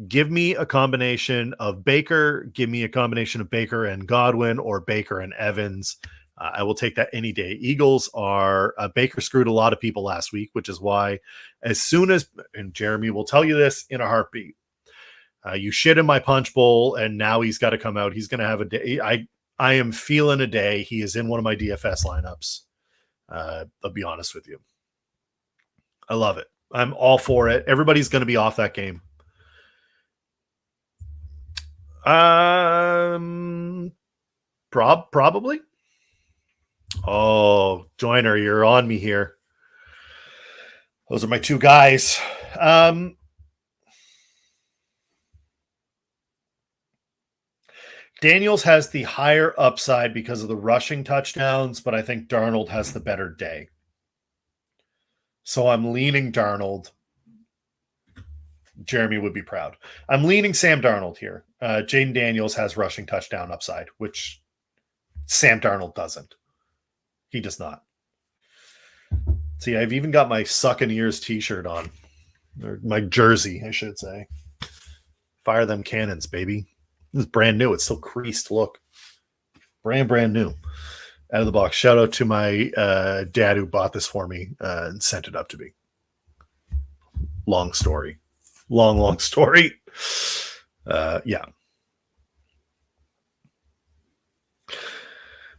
Give me a combination of Baker. Give me a combination of Baker and Godwin, or Baker and Evans. I will take that any day. Eagles are Baker screwed a lot of people last week, which is why as soon as, and Jeremy will tell you this in a heartbeat, you shit in my punch bowl, and now he's got to come out. He's going to have a day. I am feeling a day. He is in one of my DFS lineups. I'll be honest with you. I love it. I'm all for it. Everybody's going to be off that game. Probably. Oh, Joyner, you're on me here. Those are my 2 guys. Daniels has the higher upside because of the rushing touchdowns, but I think Darnold has the better day. So I'm leaning Darnold. Jeremy would be proud. I'm leaning Sam Darnold here. Jaden Daniels has rushing touchdown upside, which Sam Darnold doesn't. He does not. See, I've even got my Sucking Ears t-shirt on. Or my jersey, I should say. Fire them cannons, baby. This is brand new. It's still creased. Look. Brand new. Out of the box. Shout out to my dad who bought this for me and sent it up to me. Long story. Long story. Yeah.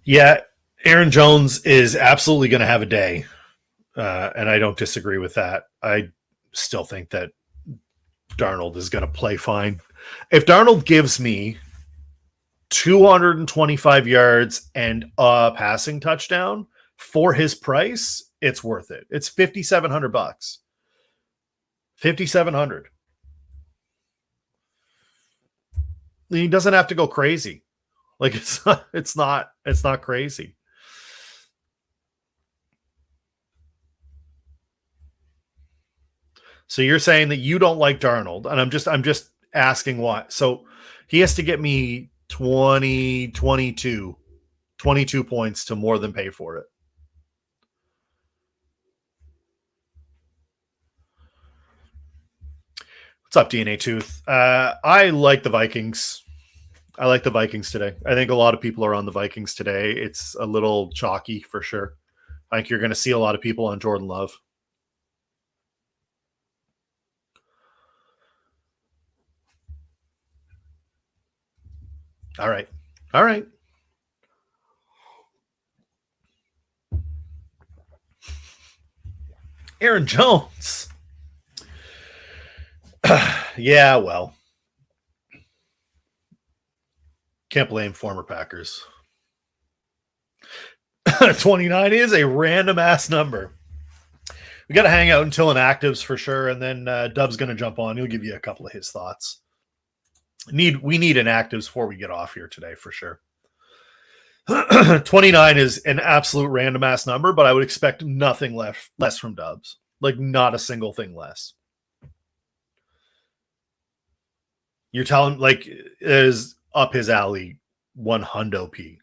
Yeah, Aaron Jones is absolutely going to have a day. And I don't disagree with that. I still think that Darnold is going to play fine. If Darnold gives me 225 yards and a passing touchdown for his price, it's worth it. It's $5,700. $5,700. He doesn't have to go crazy. Like it's not crazy. So you're saying that you don't like Darnold, and I'm just asking why. So he has to get me 22 points to more than pay for it. What's up, DNA Tooth? I like the Vikings. I like the Vikings today. I think a lot of people are on the Vikings today. It's a little chalky for sure. I think you're going to see a lot of people on Jordan Love. All right. Aaron Jones. Yeah, well. Can't blame former Packers. 29 is a random ass number. We got to hang out until inactives for sure, and then Dub's going to jump on. He'll give you a couple of his thoughts. We need inactives before we get off here today for sure. 29 is an absolute random ass number, but I would expect nothing less from Dubs. Like not a single thing less. You're telling like it is up his alley 100 P.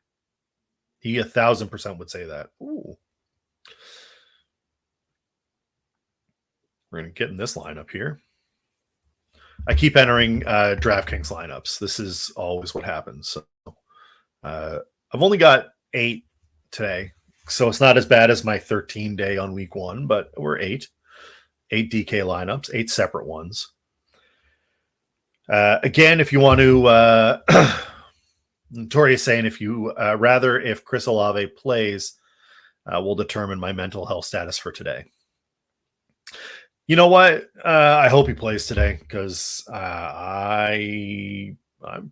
He 1,000% would say that. Ooh. We're going to get in this lineup here. I keep entering DraftKings lineups. This is always what happens. So I've only got 8 today, so it's not as bad as my 13 day on week 1, but we're 8 DK lineups, 8 separate ones. Again, if you want to, Tori is saying if you rather if Chris Olave plays, will determine my mental health status for today. You know what? I hope he plays today because I'm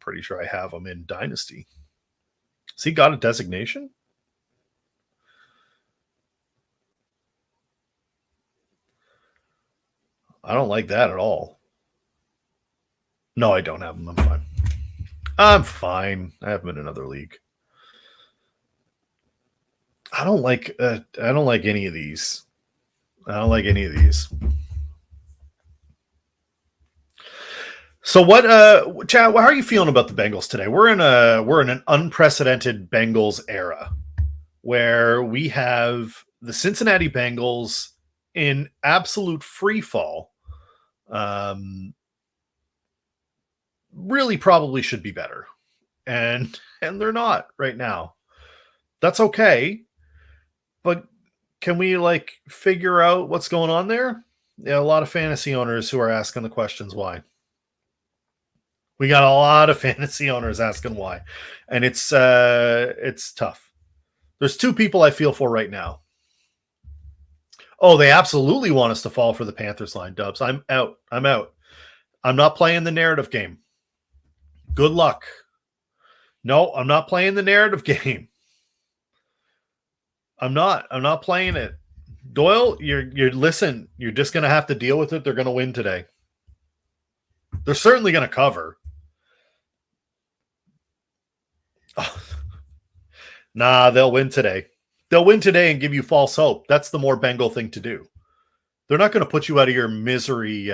pretty sure I have him in Dynasty. Has he got a designation? I don't like that at all. No, I don't have him. I'm fine. I have him in another league. I don't like any of these. So what, Chad? How are you feeling about the Bengals today? We're in an unprecedented Bengals era where we have the Cincinnati Bengals in absolute free fall. Really, probably should be better, and they're not right now. That's okay, but can we like figure out what's going on there? Yeah, a lot of fantasy owners who are asking the questions why. We got a lot of fantasy owners asking why, and it's tough. There's 2 people I feel for right now. Oh, they absolutely want us to fall for the Panthers line, Dubs. I'm out. I'm not playing the narrative game. Good luck. No, I'm not playing the narrative game. I'm not playing it. Doyle, you're listen, you're just going to have to deal with it. They're going to win today. They're certainly going to cover. Oh. Nah, they'll win today. They'll win today and give you false hope. That's the more Bengal thing to do. They're not going to put you out of your misery.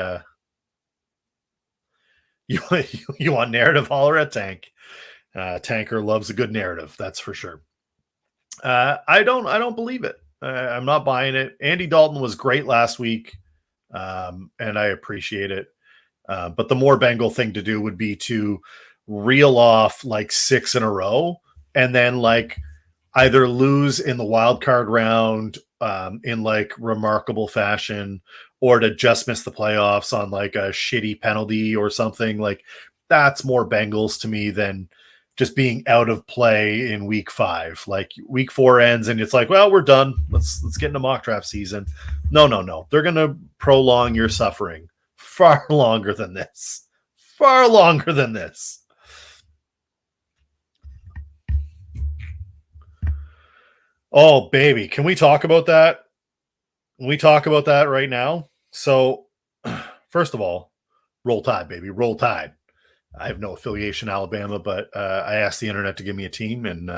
You want narrative? Holler at Tank. Tanker loves a good narrative. That's for sure. I don't believe it. I'm not buying it. Andy Dalton was great last week, and I appreciate it. But the more Bengal thing to do would be to reel off like 6 in a row and then like either lose in the wild card round in like remarkable fashion or to just miss the playoffs on like a shitty penalty or something. Like that's more Bengals to me than just being out of play in week 5. Like week 4 ends and it's like, well, we're done. Let's get into mock draft season. No. They're going to prolong your suffering far longer than this. Far longer than this. Oh, baby. Can we talk about that? Can we talk about that right now? So, first of all, roll tide, baby. Roll tide. I have no affiliation Alabama, but I asked the internet to give me a team, and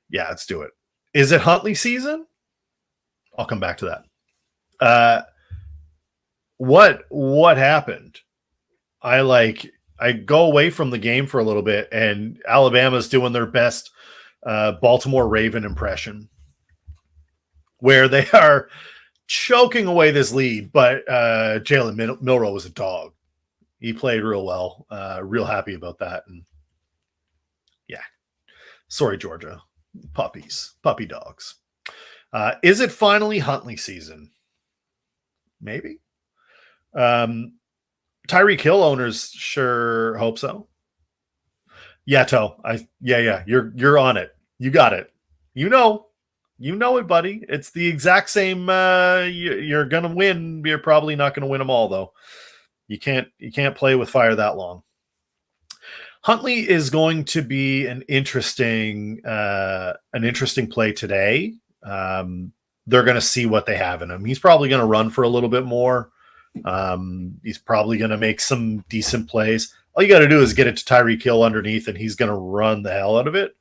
yeah, let's do it. Is it Huntley season? I'll come back to that. What happened? I go away from the game for a little bit, and Alabama's doing their best Baltimore Raven impression, where they are choking away this lead, but Jalen Milroe was a dog. He played real well. Real happy about that. And yeah, sorry, Georgia. Puppy dogs. Is it finally Huntley season? Maybe. Tyreek Hill owners sure hope so. Yeah, Toe. Yeah. You're on it. You got it. You know it, buddy. It's the exact same. You're gonna win. You're probably not gonna win them all, though. You can't play with fire that long. Huntley is going to be an interesting play today. They're going to see what they have in him. He's probably going to run for a little bit more. He's probably going to make some decent plays. All you got to do is get it to Tyreek Hill underneath, and he's going to run the hell out of it.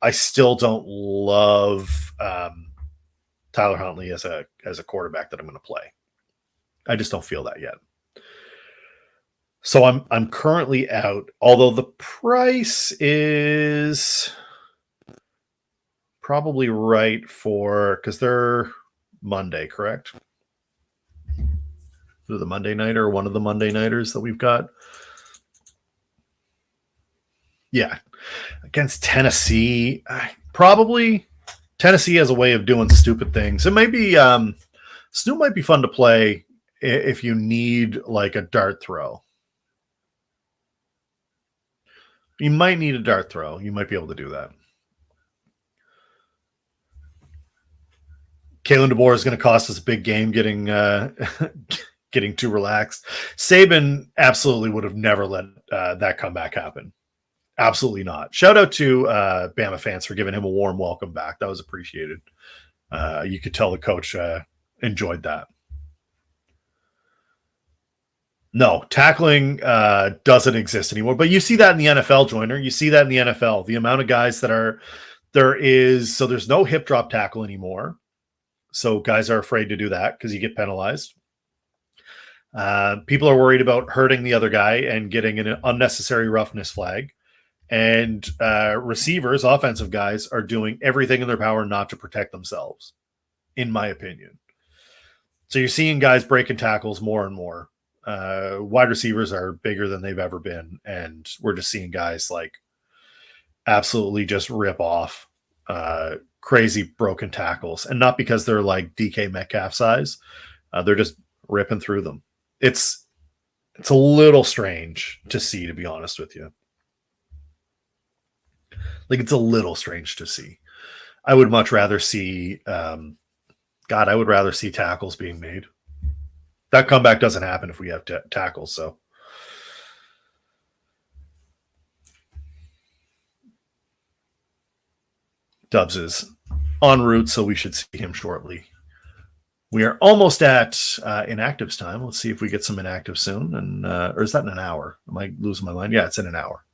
I still don't love Tyler Huntley as a quarterback that I'm going to play. I just don't feel that yet. So I'm currently out, although the price is probably right for, because they're Monday, correct? They're the Monday nighter or one of the Monday nighters that we've got. Yeah. Against Tennessee, probably Tennessee has a way of doing stupid things. It might be Snoop might be fun to play if you need like a dart throw. You might need a dart throw. You might be able to do that. Kalen DeBoer is going to cost us a big game getting getting too relaxed. Saban absolutely would have never let that comeback happen. Absolutely not. Shout out to Bama fans for giving him a warm welcome back. That was appreciated. You could tell the coach enjoyed that. No, tackling doesn't exist anymore. But you see that in the NFL, Joiner. You see that in the NFL. The amount of guys that are there is. So there's no hip drop tackle anymore. So guys are afraid to do that because you get penalized. People are worried about hurting the other guy and getting an unnecessary roughness flag. And receivers, offensive guys, are doing everything in their power not to protect themselves, in my opinion. So you're seeing guys breaking tackles more and more. Wide receivers are bigger than they've ever been, and we're just seeing guys like absolutely just rip off crazy broken tackles, and not because they're like DK Metcalf size. They're just ripping through them. It's a little strange to see, to be honest with you. Like, it's a little strange to see. I would much rather see I would rather see tackles being made. That comeback doesn't happen if we have tackles. So Dubs is en route, so we should see him shortly. We are almost at inactives time. Let's see if we get some inactives soon. And or is that in an hour? Am I losing my mind? Yeah, it's in an hour.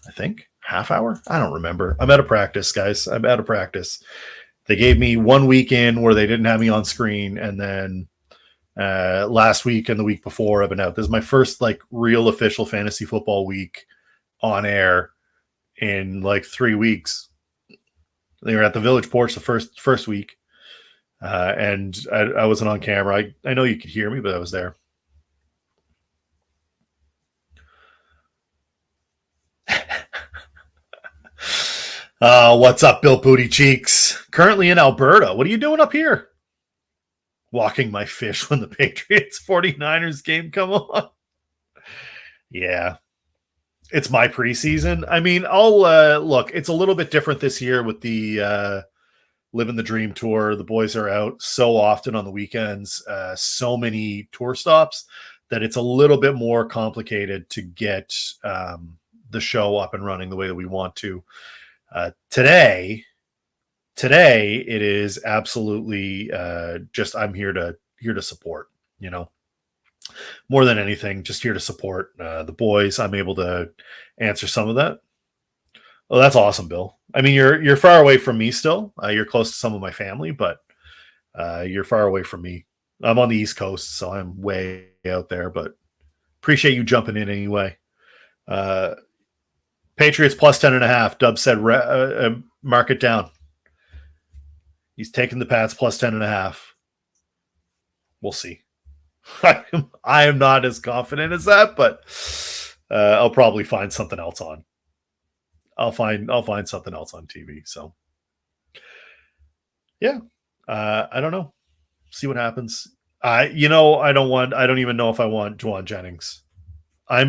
I think. Half hour? I don't remember. I'm out of practice, guys. I'm out of practice. They gave me 1 week in where they didn't have me on screen, and then last week and the week before I've been out. This is my first like real official fantasy football week on air in like 3 weeks. They were at the Village Porch the first week, and I wasn't on camera. I know you could hear me, but I was there. What's up, Bill Booty Cheeks? Currently in Alberta. What are you doing up here? Walking my fish when the Patriots 49ers game come on. Yeah. It's my preseason. I mean, I'll look, it's a little bit different this year with the Living the Dream tour. The boys are out so often on the weekends, so many tour stops that it's a little bit more complicated to get the show up and running the way that we want to. Today it is absolutely just I'm here to support, more than anything, just here to support the boys. I'm able to answer some of that. Oh, that's awesome, Bill. I mean, you're far away from me still. You're close to some of my family, but you're far away from me. I'm on the East Coast, so I'm way out there, but appreciate you jumping in anyway. Patriots plus 10.5. Dub said mark it down. He's taking the Pats plus 10.5. We'll see. I am not as confident as that, but I'll probably find something else on. I'll find something else on TV. So yeah, I don't know. See what happens. I don't even know if I want Juwan Jennings. I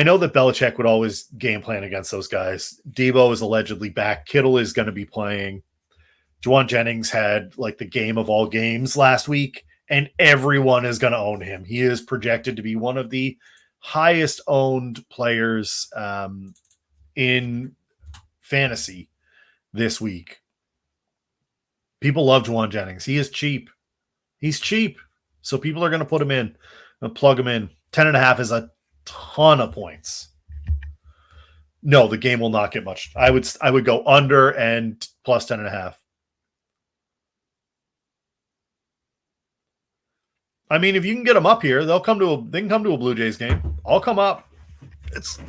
know that Belichick would always game plan against those guys. Debo is allegedly back. Kittle is going to be playing. Juwan Jennings had like the game of all games last week, and everyone is going to own him. He is projected to be one of the highest owned players in fantasy this week. People love Juwan Jennings. He is cheap. He's cheap. So people are going to put him in and plug him in. 10.5 is a ton of points. No, the game will not get much. I would go under and plus 10.5. I mean, if you can get them up here, they can come to a Blue Jays game. I'll come up. It's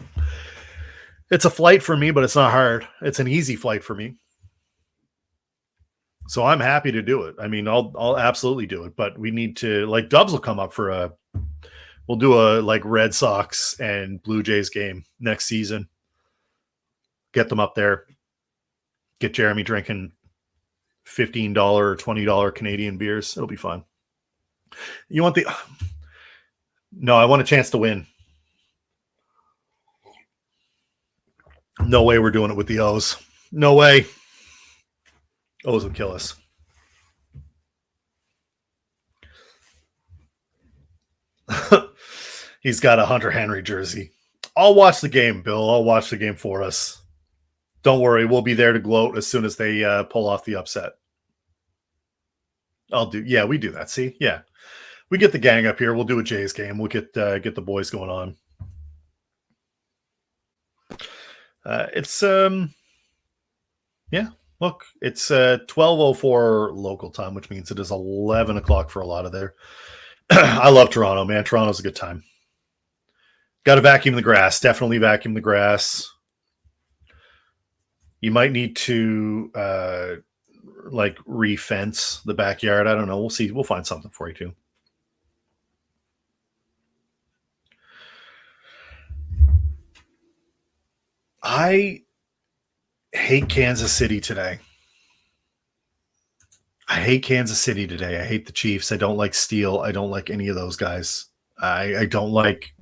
a flight for me, but it's not hard. It's an easy flight for me. So I'm happy to do it. I mean, I'll absolutely do it, but we need to, like, Dubs will come up we'll do a like Red Sox and Blue Jays game next season. Get them up there. Get Jeremy drinking $15 or $20 Canadian beers. It'll be fun. You want No, I want a chance to win. No way we're doing it with the O's. No way. O's will kill us. He's got a Hunter Henry jersey. I'll watch the game, Bill. I'll watch the game for us. Don't worry. We'll be there to gloat as soon as they pull off the upset. Yeah, we do that. See? Yeah. We get the gang up here. We'll do a Jays game. We'll get the boys going on. It's yeah. Look, it's 12:04 local time, which means it is 11 o'clock for a lot of there. I love Toronto, man. Toronto's a good time. Got to vacuum the grass. Definitely vacuum the grass. You might need to like re-fence the backyard. I don't know. We'll see. We'll find something for you too. I hate Kansas City today. I hate Kansas City today. I hate the Chiefs. I don't like Steele. I don't like any of those guys. I don't like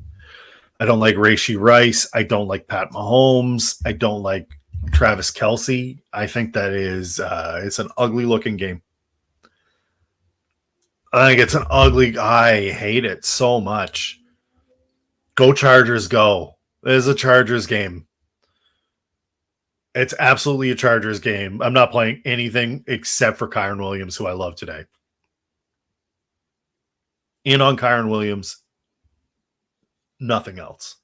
Rashee Rice. I don't like Pat Mahomes. I don't like Travis Kelce. I think that is it's an ugly looking game. I think it's an ugly. I hate it so much. Go Chargers, go! It is a Chargers game. It's absolutely a Chargers game. I'm not playing anything except for Kyren Williams, who I love today. In on Kyren Williams, nothing else.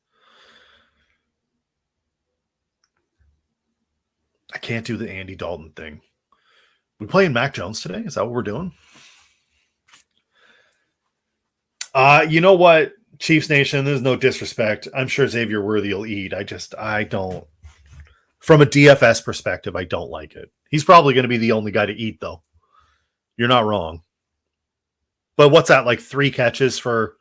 I can't do the Andy Dalton thing. We playing Mac Jones today? Is that what we're doing? You know what, Chiefs Nation, there's no disrespect. I'm sure Xavier Worthy will eat. I don't. From a DFS perspective, I don't like it. He's probably going to be the only guy to eat, though. You're not wrong. But what's that, like 3 catches for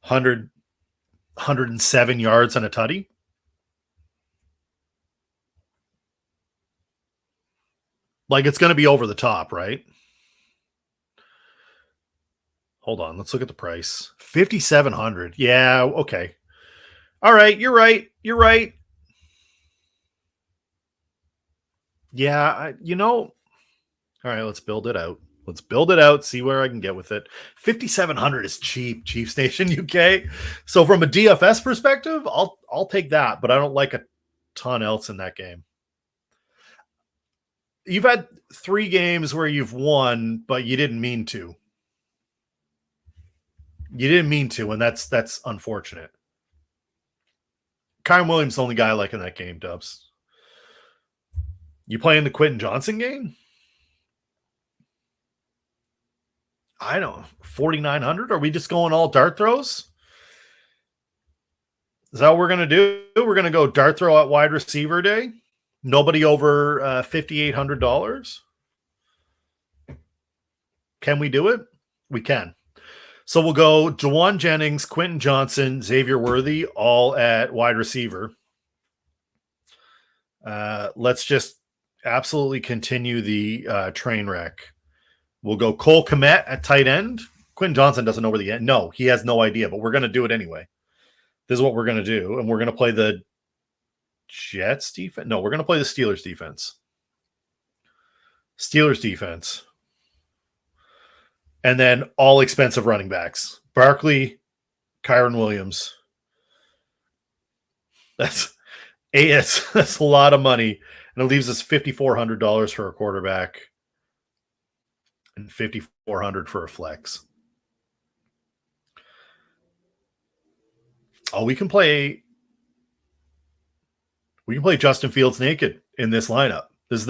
107 yards and a tutty? Like it's going to be over the top, right? Hold on, let's look at the price. 5,700. Yeah, okay. All right, you're right. You're right. Yeah, all right, let's build it out. Let's build it out, see where I can get with it. 5,700 is cheap, Chiefs Nation UK. So from a DFS perspective, I'll take that, but I don't like a ton else in that game. You've had 3 games where you've won, but you didn't mean to. You didn't mean to, and that's unfortunate. Kyren Williams the only guy I like in that game, Dubs. You playing the Quentin Johnson game? I don't know, 4,900? Are we just going all dart throws? Is that what we're going to do? We're going to go dart throw at wide receiver day? Nobody over $5,800? Can we do it? We can. So we'll go Jawan Jennings, Quentin Johnson, Xavier Worthy, all at wide receiver. Let's just absolutely continue the train wreck. We'll go Cole Kmet at tight end. Quentin Johnson doesn't know where the end. No, he has no idea, but we're going to do it anyway. This is what we're going to do, and we're going to play the Jets defense. No, we're going to play the Steelers defense. Steelers defense. And then all expensive running backs. Barkley, Kyren Williams. That's a lot of money. And it leaves us $5,400 for a quarterback and $5,400 for a flex. Oh, we can play Justin Fields naked in this lineup. This is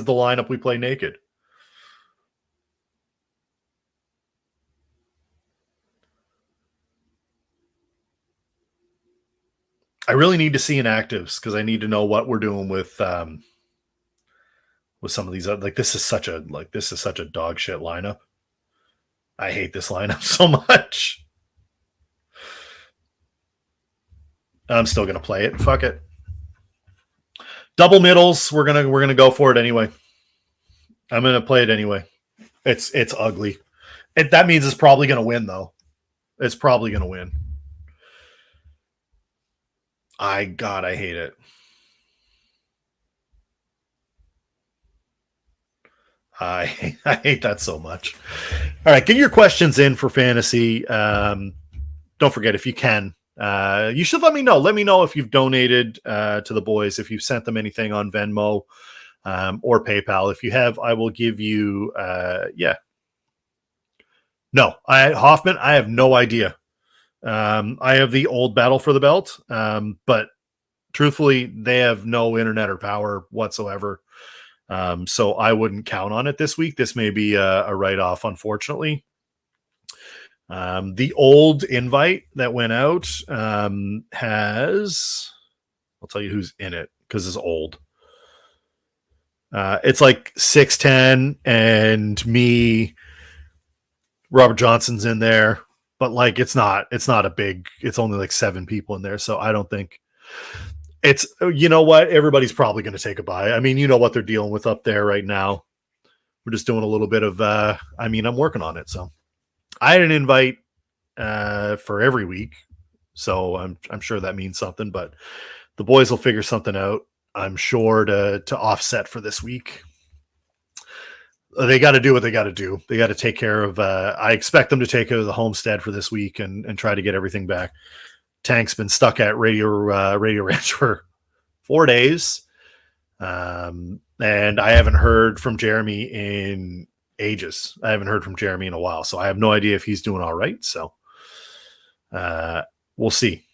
the lineup we play naked. I really need to see inactives because I need to know what we're doing with some of these. Like this is such a dog shit lineup. I hate this lineup so much. I'm still gonna play it. Fuck it. Double middles. We're gonna go for it anyway. I'm gonna play it anyway. It's ugly. That means it's probably gonna win though. It's probably gonna win. I hate it. I hate that so much. All right, get your questions in for fantasy. Don't forget, if you can, you should let me know. Let me know if you've donated to the boys, if you've sent them anything on Venmo or PayPal. If you have, I will give you, No, Hoffman, I have no idea. I have the old Battle for the Belt, but truthfully, they have no internet or power whatsoever. So I wouldn't count on it this week. This may be a write-off, unfortunately. The old invite that went out has, I'll tell you who's in it because it's old. It's like 6'10" and me, Robert Johnson's in there, but like it's not a big, it's only like 7 people in there. So I don't think it's, you know what? Everybody's probably going to take a bye. I mean, you know what they're dealing with up there right now. We're just doing a little bit of, I'm working on it. So I had an invite for every week. So I'm sure that means something, but the boys will figure something out. I'm sure to offset for this week. They got to do what they got to do. They got to take care of, I expect them to take care of the homestead for this week and try to get everything back. Tank's been stuck at Radio Ranch for 4 days. And I haven't heard from Jeremy in ages. I haven't heard from Jeremy in a while. So I have no idea if he's doing all right. So we'll see.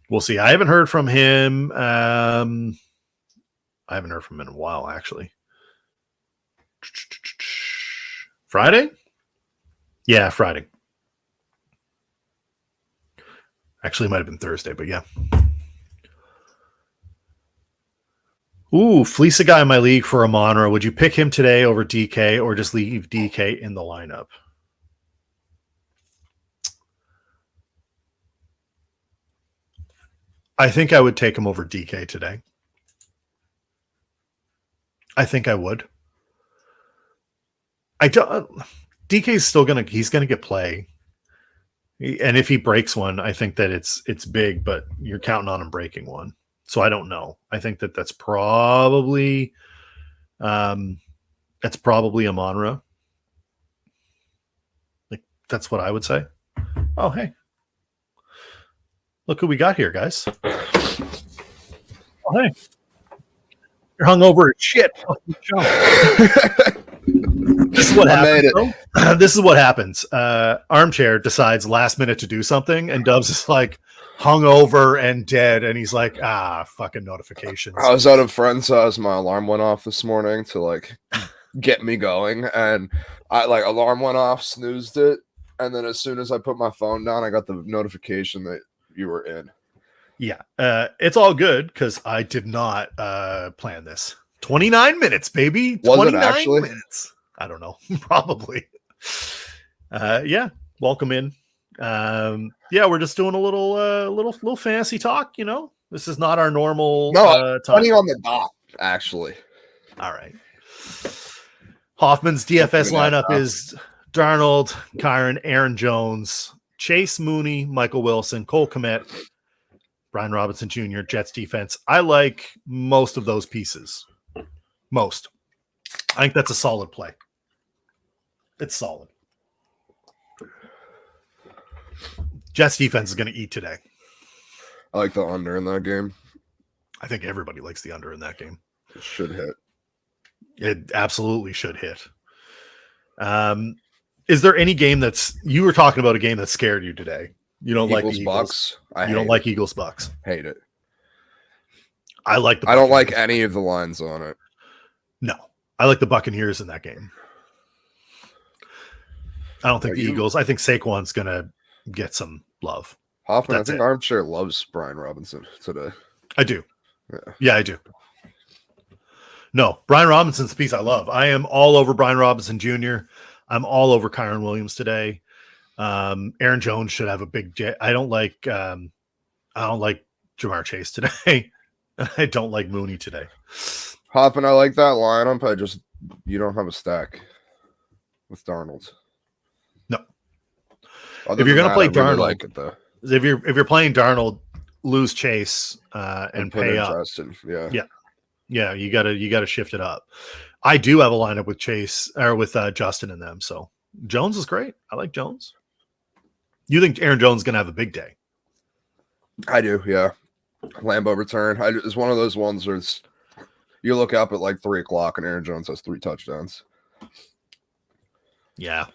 We'll see. I haven't heard from him. I haven't heard from him in a while, actually. Friday? Yeah, Friday. Actually, it might have been Thursday, but yeah. Ooh, fleece a guy in my league for Amon-Ra. Would you pick him today over DK or just leave DK in the lineup? I think I would take him over DK today. I think I would. I don't. DK's still he's gonna get play, and if he breaks one, I think that it's big. But you're counting on him breaking one, so I don't know. I think that's probably, Amon-Ra. Like that's what I would say. Oh hey, look who we got here, guys. Oh hey, you're hungover as shit. This is what happens. This is what happens. Armchair decides last minute to do something, and Dubs is like hungover and dead, and he's like, fucking notifications. I was at a friend's house. My alarm went off this morning to like get me going, and I alarm went off, snoozed it, and then as soon as I put my phone down, I got the notification that you were in. Yeah, it's all good because I did not plan this. 29 minutes, baby. 29 minutes. I don't know. Probably. Yeah. Welcome in. Yeah, we're just doing a little fantasy talk. You know, this is not our normal. No, 20 on the dot. Actually. All right. Hoffman's DFS lineup is Darnold, Kyren, Aaron Jones, Chase Mooney, Michael Wilson, Cole Kmet, Brian Robinson Jr., Jets defense. I like most of those pieces. Most. I think that's a solid play. It's solid. Jets defense is going to eat today. I like the under in that game. I think everybody likes the under in that game. It should hit. It absolutely should hit. Is there any game you were talking about a game that scared you today? You don't like the Eagles? Bucks. You don't like Eagles Bucks? Hate it. I like the I don't like any of the lines on it. No. I like the Buccaneers in that game. I don't think the Eagles. I think Saquon's going to get some love. Hoffman, I think Armchair loves Brian Robinson today. I do. Yeah, I do. No, Brian Robinson's the piece I love. I am all over Brian Robinson Jr. I'm all over Kyren Williams today. Aaron Jones should have a big jet. I don't like Jamar Chase today. I don't like Mooney today. Hoffman, I like that lineup. You don't have a stack with Darnold. No. If you're going to play Darnold, really like it though. If you're playing Darnold, lose Chase and pay up. Justin. Yeah. You gotta shift it up. I do have a lineup with Chase or with Justin and them. So Jones is great. I like Jones. You think Aaron Jones is going to have a big day? I do. Yeah. Lambeau return. It's one of those ones where you look up at like 3:00 and Aaron Jones has 3 touchdowns. Yeah.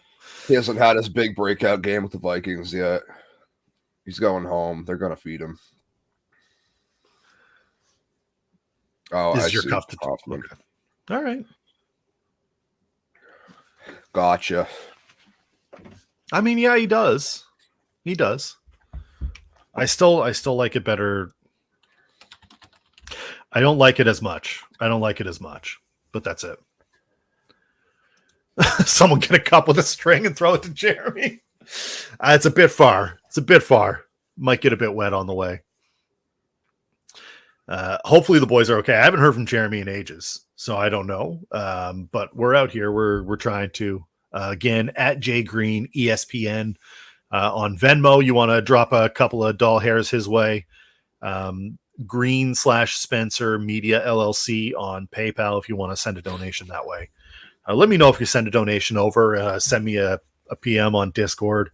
He hasn't had his big breakout game with the Vikings yet. He's going home. They're going to feed him. Oh, this is your cup to talk. Okay. All right. Gotcha. I mean, yeah, he does. He does. I still like it better. I don't like it as much. But that's it. Someone get a cup with a string and throw it to Jeremy. It's a bit far. Might get a bit wet on the way. Hopefully the boys are okay. I haven't heard from Jeremy in ages, so I don't know. But we're out here. We're trying to again at Jay Green ESPN on Venmo. You want to drop a couple of doll hairs his way. Green/Spencer Media LLC on PayPal if you want to send a donation that way. Let me know if you send a donation over. Send me a PM on Discord,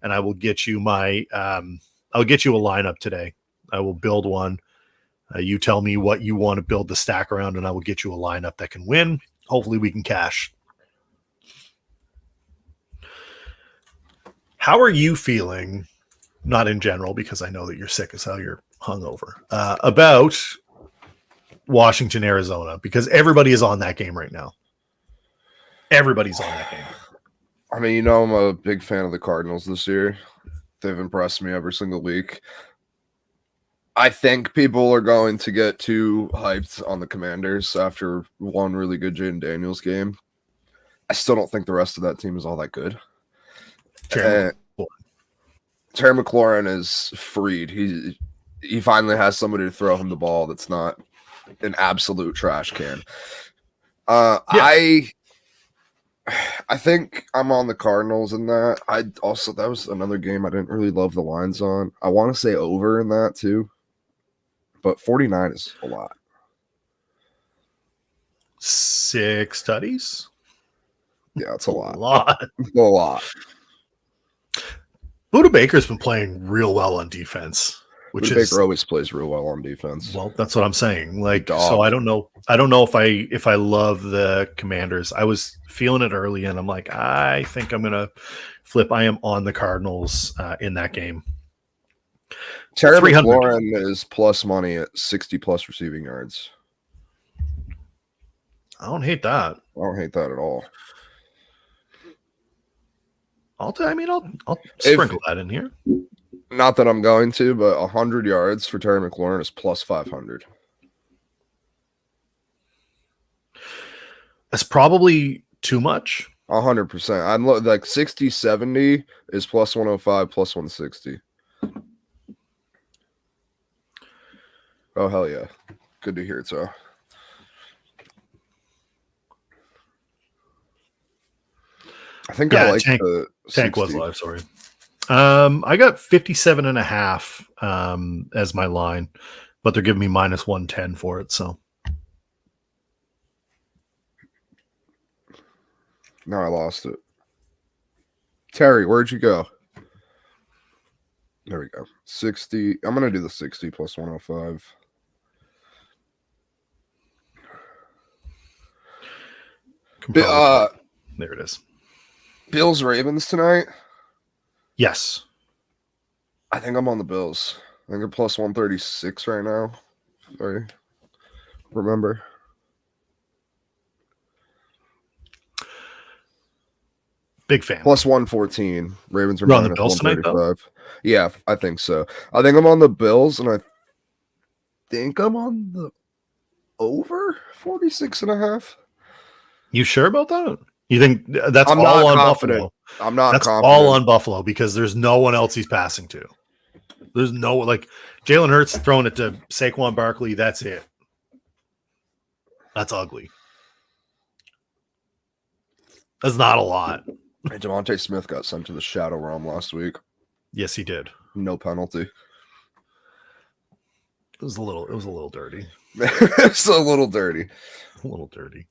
and I will get you I'll get you a lineup today. I will build one. You tell me what you want to build the stack around, and I will get you a lineup that can win. Hopefully we can cash. How are you feeling? Not in general, because I know that you're sick as hell. You're hungover. About Washington, Arizona, because everybody is on that game right now. Everybody's on that game. I mean, I'm a big fan of the Cardinals this year. They've impressed me every single week. I think people are going to get too hyped on the Commanders after one really good Jaden Daniels game. I still don't think the rest of that team is all that good. Terry McLaurin is freed. He finally has somebody to throw him the ball that's not an absolute trash can. I think I'm on the Cardinals in that. That was another game I didn't really love the lines on. I want to say over in that too, but 49 is a lot. 6 studies. Yeah, it's a lot. A A lot. Buda Baker's been playing real well on defense, which Buda is Baker always plays real well on defense. well. That's what I'm saying. Like, Dog. so I don't know. I don't know if I love the Commanders. I was feeling it early, and I'm like, I think I'm gonna flip. I am on the Cardinals in that game. Terry 300. McLaurin is plus money at 60 plus receiving yards. I don't hate that. I don't hate that at all. I'll sprinkle that in here. Not that I'm going to, but 100 yards for Terry McLaurin is plus 500. That's probably too much. 100%. I'm like 60, 70 is plus 105, plus 160. Oh, hell yeah. Good to hear it, so. I think I like the Tank was live, sorry. I got 57.5 as my line, but they're giving me minus 110 for it, so. No, I lost it. Terry, where'd you go? There we go. 60. I'm going to do the 60 plus 105. There it is. Bills Ravens tonight? Yes. I think I'm on the Bills. I think I'm plus 136 right now. Sorry. Remember. Big fan. Plus 114. Ravens are on the Bills tonight, though? Yeah, I think so. I think I'm on the Bills, and I think I'm on the over 46.5. You sure about that? You think that's I'm all on confident. Buffalo? I'm not That's confident. all on Buffalo because there's no one else he's passing to. There's no, like, Jalen Hurts throwing it to Saquon Barkley. That's it. That's ugly. That's not a lot. Hey, Devontae Smith got sent to the Shadow Realm last week. Yes, he did. No penalty. It was a little dirty. It's a little dirty. A little dirty.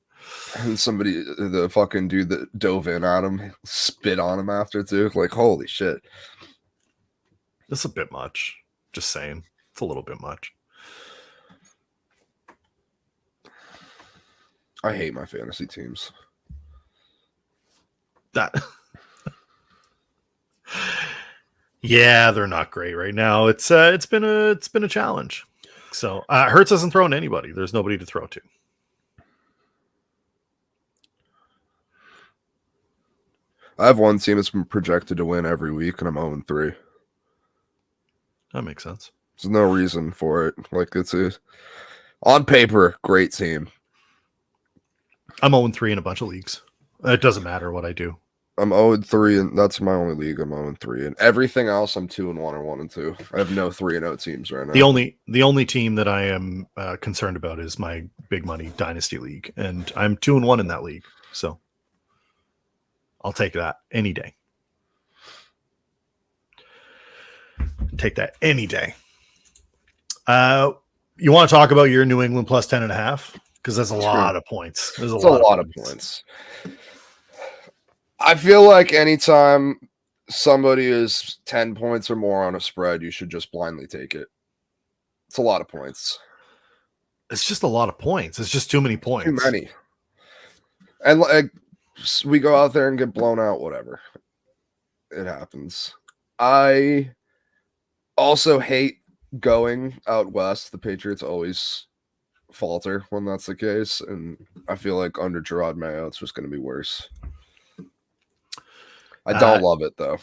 And somebody, the fucking dude that dove in at him, spit on him after too. Like, holy shit. It's a bit much. Just saying. It's a little bit much. I hate my fantasy teams. That. Yeah, they're not great right now. It's been a challenge. So Hurts hasn't thrown to anybody. There's nobody to throw to. I have one team that's been projected to win every week, and I'm 0-3. That makes sense. There's no reason for it. Like, it's on paper, great team. I'm 0-3 in a bunch of leagues. It doesn't matter what I do. I'm 0-3, and that's my only league. I'm 0-3, and everything else I'm 2-1 or 1-2. I have no 3-0 teams right now. The only team that I am concerned about is my big money dynasty league, and I'm 2-1 in that league. So I'll take that any day. Take that any day. You want to talk about your New England plus 10.5? Because that's a lot of points. There's a lot of points. I feel like anytime somebody is 10 points or more on a spread, you should just blindly take it. It's a lot of points. It's just a lot of points. It's just too many points. Too many. And like, we go out there and get blown out, whatever. It happens. I also hate going out west. The Patriots always falter when that's the case. And I feel like under Gerard Mayo, it's just going to be worse. I don't love it, though.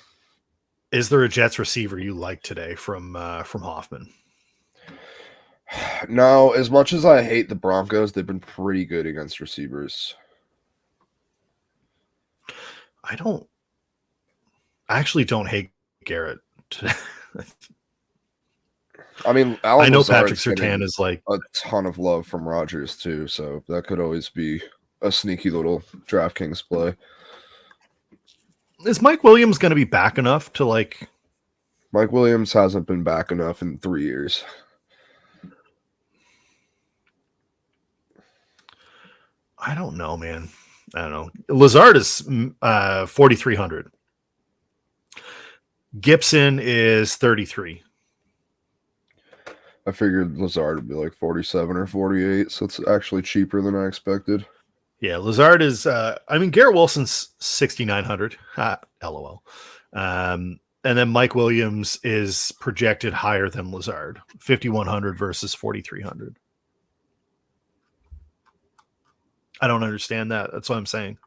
Is there a Jets receiver you like today from Hoffman? No, as much as I hate the Broncos, they've been pretty good against receivers. I actually don't hate Garrett today. I mean, I know Patrick Surtain is like a ton of love from Rodgers too, so that could always be a sneaky little DraftKings play. Is Mike Williams going to be back enough to like? Mike Williams hasn't been back enough in 3 years. I don't know, man. I don't know. Lazard is 4,300. Gibson is 33. I figured Lazard would be like 47 or 48, so it's actually cheaper than I expected. Yeah, Lazard is. Garrett Wilson's 6,900. LOL. And then Mike Williams is projected higher than Lazard, 5,100 versus 4,300. I don't understand that. That's what I'm saying.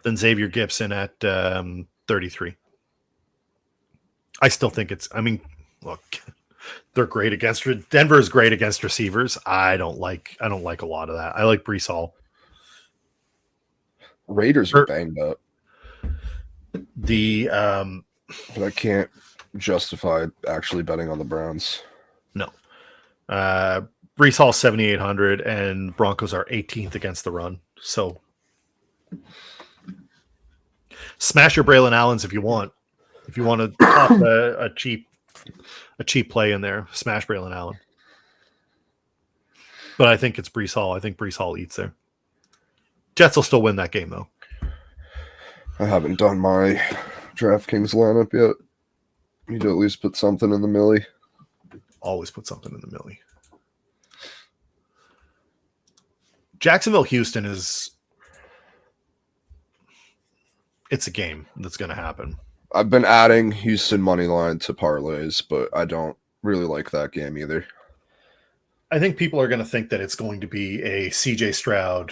Then Xavier Gibson at 33. I still think it's. Look, they're great against. Denver is great against receivers. I don't like a lot of that. I like Breece Hall. Raiders are banged up. But I can't justify actually betting on the Browns. No. Breece Hall 7,800 and Broncos are 18th against the run. So smash your Braylon Allens if you want. If you want to pop a cheap play in there, smash Braylon Allen. But I think it's Breece Hall. I think Breece Hall eats there. Jets will still win that game though. I haven't done my DraftKings lineup yet. Need to at least put something in the millie. Always put something in the millie. Jacksonville Houston is. It's a game that's going to happen. I've been adding Houston money line to parlays, but I don't really like that game either. I think people are going to think that it's going to be a CJ Stroud,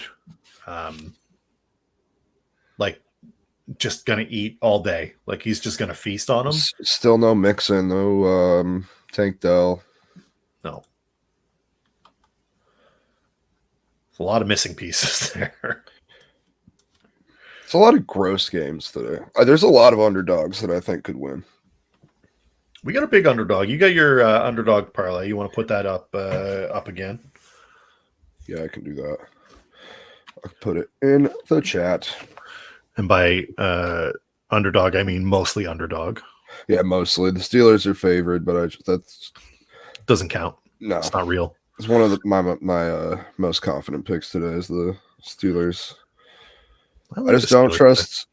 just going to eat all day. Like he's just going to feast on them. Still no Mixon, no Tank Dell. No. A lot of missing pieces there. It's a lot of gross games today. There's a lot of underdogs that I think could win. We got a big underdog. You got your underdog parlay. You want to put that up again? Yeah, I can do that. I'll put it in the chat. And by underdog, I mean mostly underdog. Yeah, mostly. The Steelers are favored, but that's doesn't count. No, it's not real. It's one of my most confident picks today is the Steelers. I just don't trust.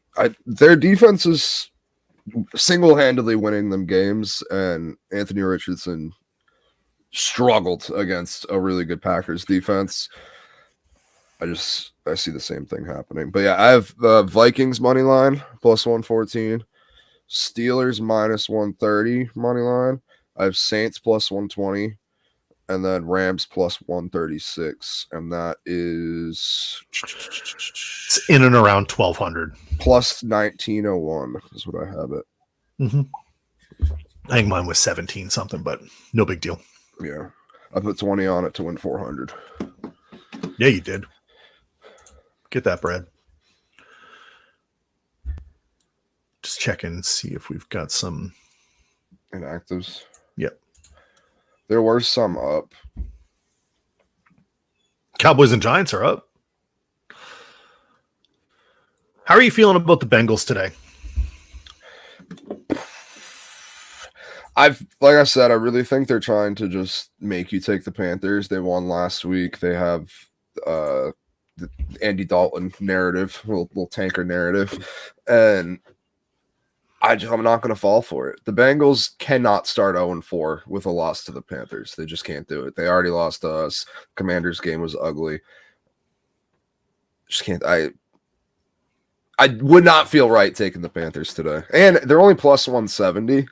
Their defense is single-handedly winning them games, and Anthony Richardson struggled against a really good Packers defense. I see the same thing happening. But yeah, I have Vikings money line plus 114, Steelers minus 130 money line. I have Saints plus 120. And then Rams plus 136. And that is it's in and around 1,200. Plus 1901 is what I have it. Mm-hmm. I think mine was 17 something, but no big deal. Yeah. I put 20 on it to win 400. Yeah, you did. Get that bread. Just check in and see if we've got some inactives. Yep. There were some up. Cowboys and Giants are up. How are you feeling about the Bengals today? Like I said, I really think they're trying to just make you take the Panthers. They won last week. They have the Andy Dalton narrative, little tanker narrative, and I'm not going to fall for it. The Bengals cannot start 0-4 with a loss to the Panthers. They just can't do it. They already lost to us. Commanders game was ugly. Just can't. I would not feel right taking the Panthers today. And they're only plus 170.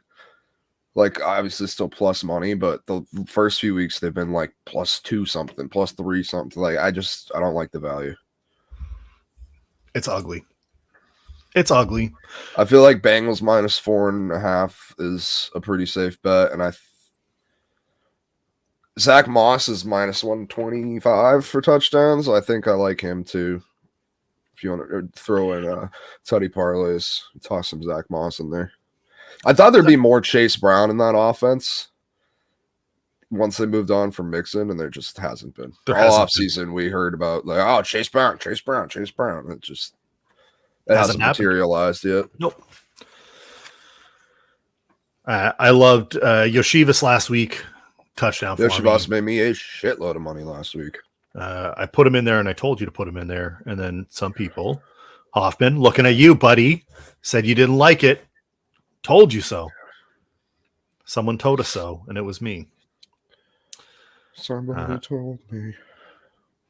Like, obviously still plus money, but the first few weeks they've been like plus 2 something, plus 3 something. Like, I don't like the value. It's ugly. It's ugly. I feel like Bengals minus 4.5 is a pretty safe bet, and Zach Moss is minus 125 for touchdowns. I think I like him too. If you want to throw in Tutty parlays, toss some Zach Moss in there. I thought there'd be more Chase Brown in that offense. once they moved on from Mixon, and there just hasn't been. There All hasn't off season, we heard about like, oh, Chase Brown. It hasn't happened. materialized yet. Nope. I loved Yoshivas last week. Touchdown for me. Yoshivas made me a shitload of money last week. I put him in there, and I told you to put him in there. And then some people, Hoffman, looking at you, buddy, said you didn't like it. Told you so. Someone told us so, and it was me. Somebody told me.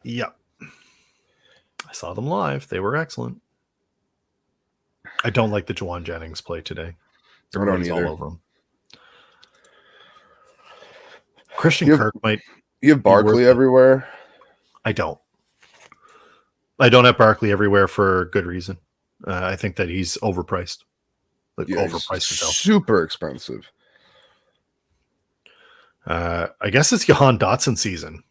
Yep. I saw them live. They were excellent. I don't like the Juwan Jennings play today. Everybody's all over him. Christian Kirk might. You have Barkley everywhere? I don't. I don't have Barkley everywhere for good reason. I think that he's overpriced. Overpriced as hell. Super expensive. I guess it's Jahan Dotson season.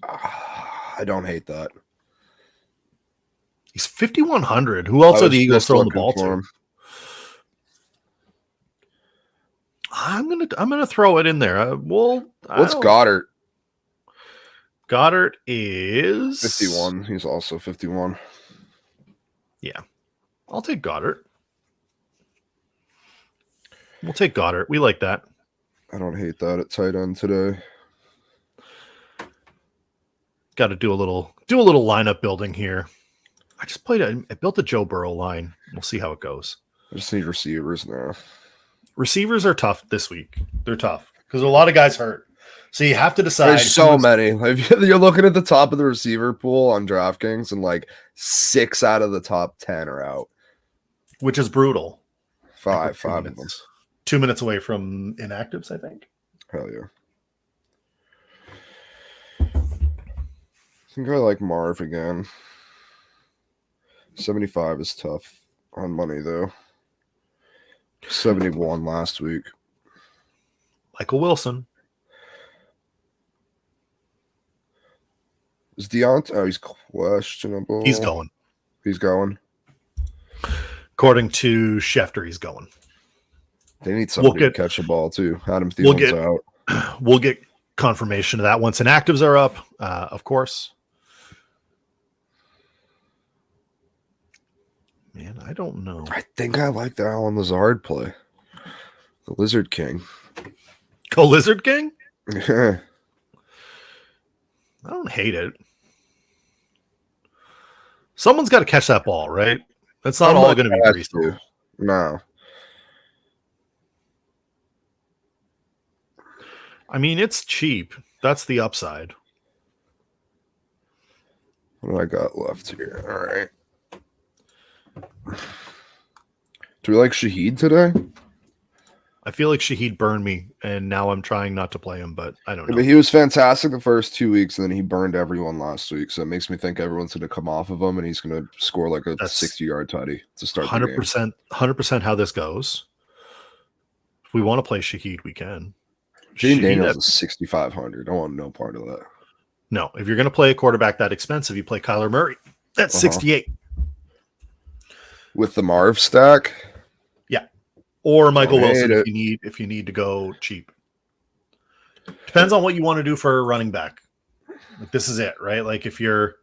I don't hate that. He's 5,100. Who else are the Eagles throwing the ball to? I'm gonna throw it in there. What's Goddard? Goddard is 51. He's also 51. Yeah, I'll take Goddard. We'll take Goddard. We like that. I don't hate that at tight end today. Got to do a little lineup building here. I built a Joe Burrow line. We'll see how it goes. I just need receivers now. Receivers are tough this week. They're tough because a lot of guys hurt. So you have to decide. There's so many. If you're looking at the top of the receiver pool on DraftKings, and like 6 out of the top 10 are out, which is brutal. Five of them. 2 minutes away from inactives, I think. Hell yeah. I think I like Marv again. 75 is tough on money, though. 71 last week. Michael Wilson. Is Deontay? Oh, he's questionable. He's going. He's going. According to Schefter, he's going. They need somebody to catch the ball, too. Adam Thielen's out. We'll get confirmation of that once inactives are up, of course. Man, I don't know. I think I like the Alan Lazard play. The Lizard King. Go Lizard King? Yeah. I don't hate it. Someone's got to catch that ball, right? That's not all going to be Brees. No. I mean, it's cheap. That's the upside. What do I got left here? All right. Do we like Shaheed today? I feel like Shaheed burned me, and now I'm trying not to play him, but I don't know. But he was fantastic the first 2 weeks, and then he burned everyone last week. So it makes me think everyone's going to come off of him, and he's going to score like a 60-yard tutty to start 100%, 100% how this goes. If we want to play Shaheed, we can. Jaden Daniels is 6,500. I want no part of that. No, if you're going to play a quarterback that expensive, you play Kyler Murray. That's 68. With the Marv stack? Yeah. Or Michael Wilson if you need to go cheap. Depends on what you want to do for a running back. Like, this is it, right? Like if you're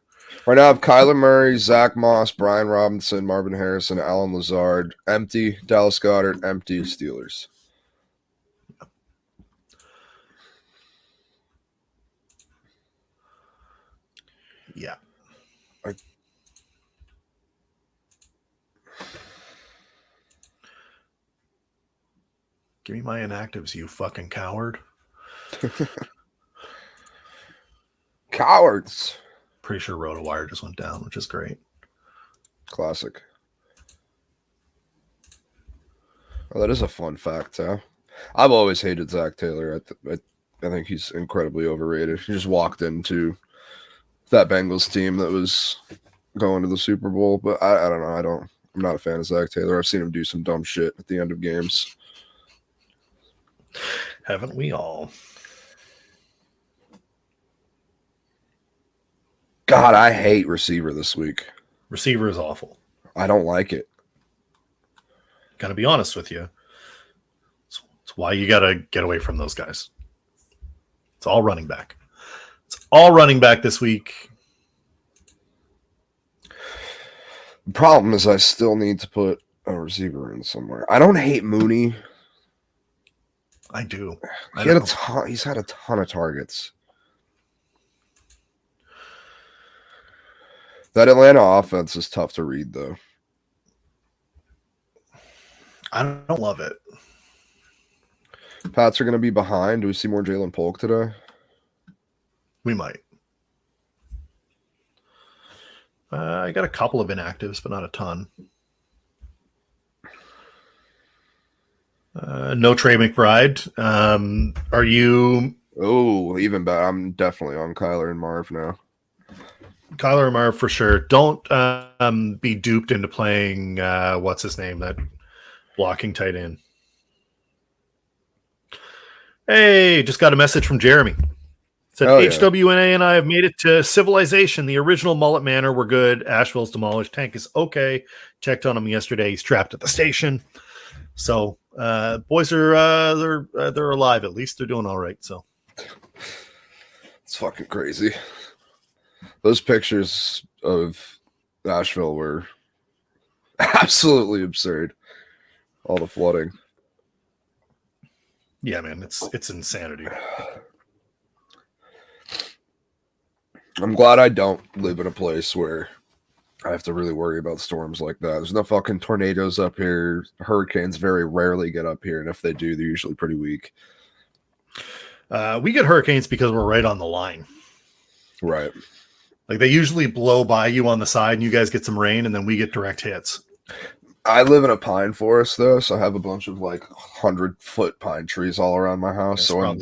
right now I have Kyler Murray, Zach Moss, Brian Robinson, Marvin Harrison, Alan Lazard, empty, Dallas Goedert, empty, Steelers. Yeah. Give me my inactives, you fucking coward. Cowards. Pretty sure RotoWire just went down, which is great. Classic. Oh, that is a fun fact, huh? I've always hated Zach Taylor. I think he's incredibly overrated. He just walked into that Bengals team that was going to the Super Bowl, but I don't know. I'm not a fan of Zach Taylor. I've seen him do some dumb shit at the end of games. Haven't we all? God, I hate receiver this week. Receiver is awful. I don't like it. Gotta be honest with you. It's It's why you got to get away from those guys. It's all running back. It's all running back this week. The problem is I still need to put a receiver in somewhere. I don't hate Mooney. I do. He's had a ton of targets. That Atlanta offense is tough to read, though. I don't love it. Pats are going to be behind. Do we see more Jalen Polk today? We might. I got a couple of inactives, but not a ton. No Trey McBride. Are you? Oh, even better. I'm definitely on Kyler and Marv now. Kyler and Marv for sure. Don't be duped into playing what's his name, that blocking tight end. Hey, just got a message from Jeremy. Said HWNA and I have made it to Civilization. The original Mullet Manor were good. Asheville's demolished. Tank is okay. Checked on him yesterday. He's trapped at the station. So boys are they're alive. At least they're doing all right. So it's fucking crazy. Those pictures of Asheville were absolutely absurd. All the flooding. Yeah, man, it's insanity. I'm glad I don't live in a place where I have to really worry about storms like that. There's no fucking tornadoes up here. Hurricanes very rarely get up here, and if they do, they're usually pretty weak. We get hurricanes because we're right on the line. Right. Like they usually blow by you on the side, and you guys get some rain, and then we get direct hits. I live in a pine forest, though, so I have a bunch of 100-foot pine trees all around my house. That's so when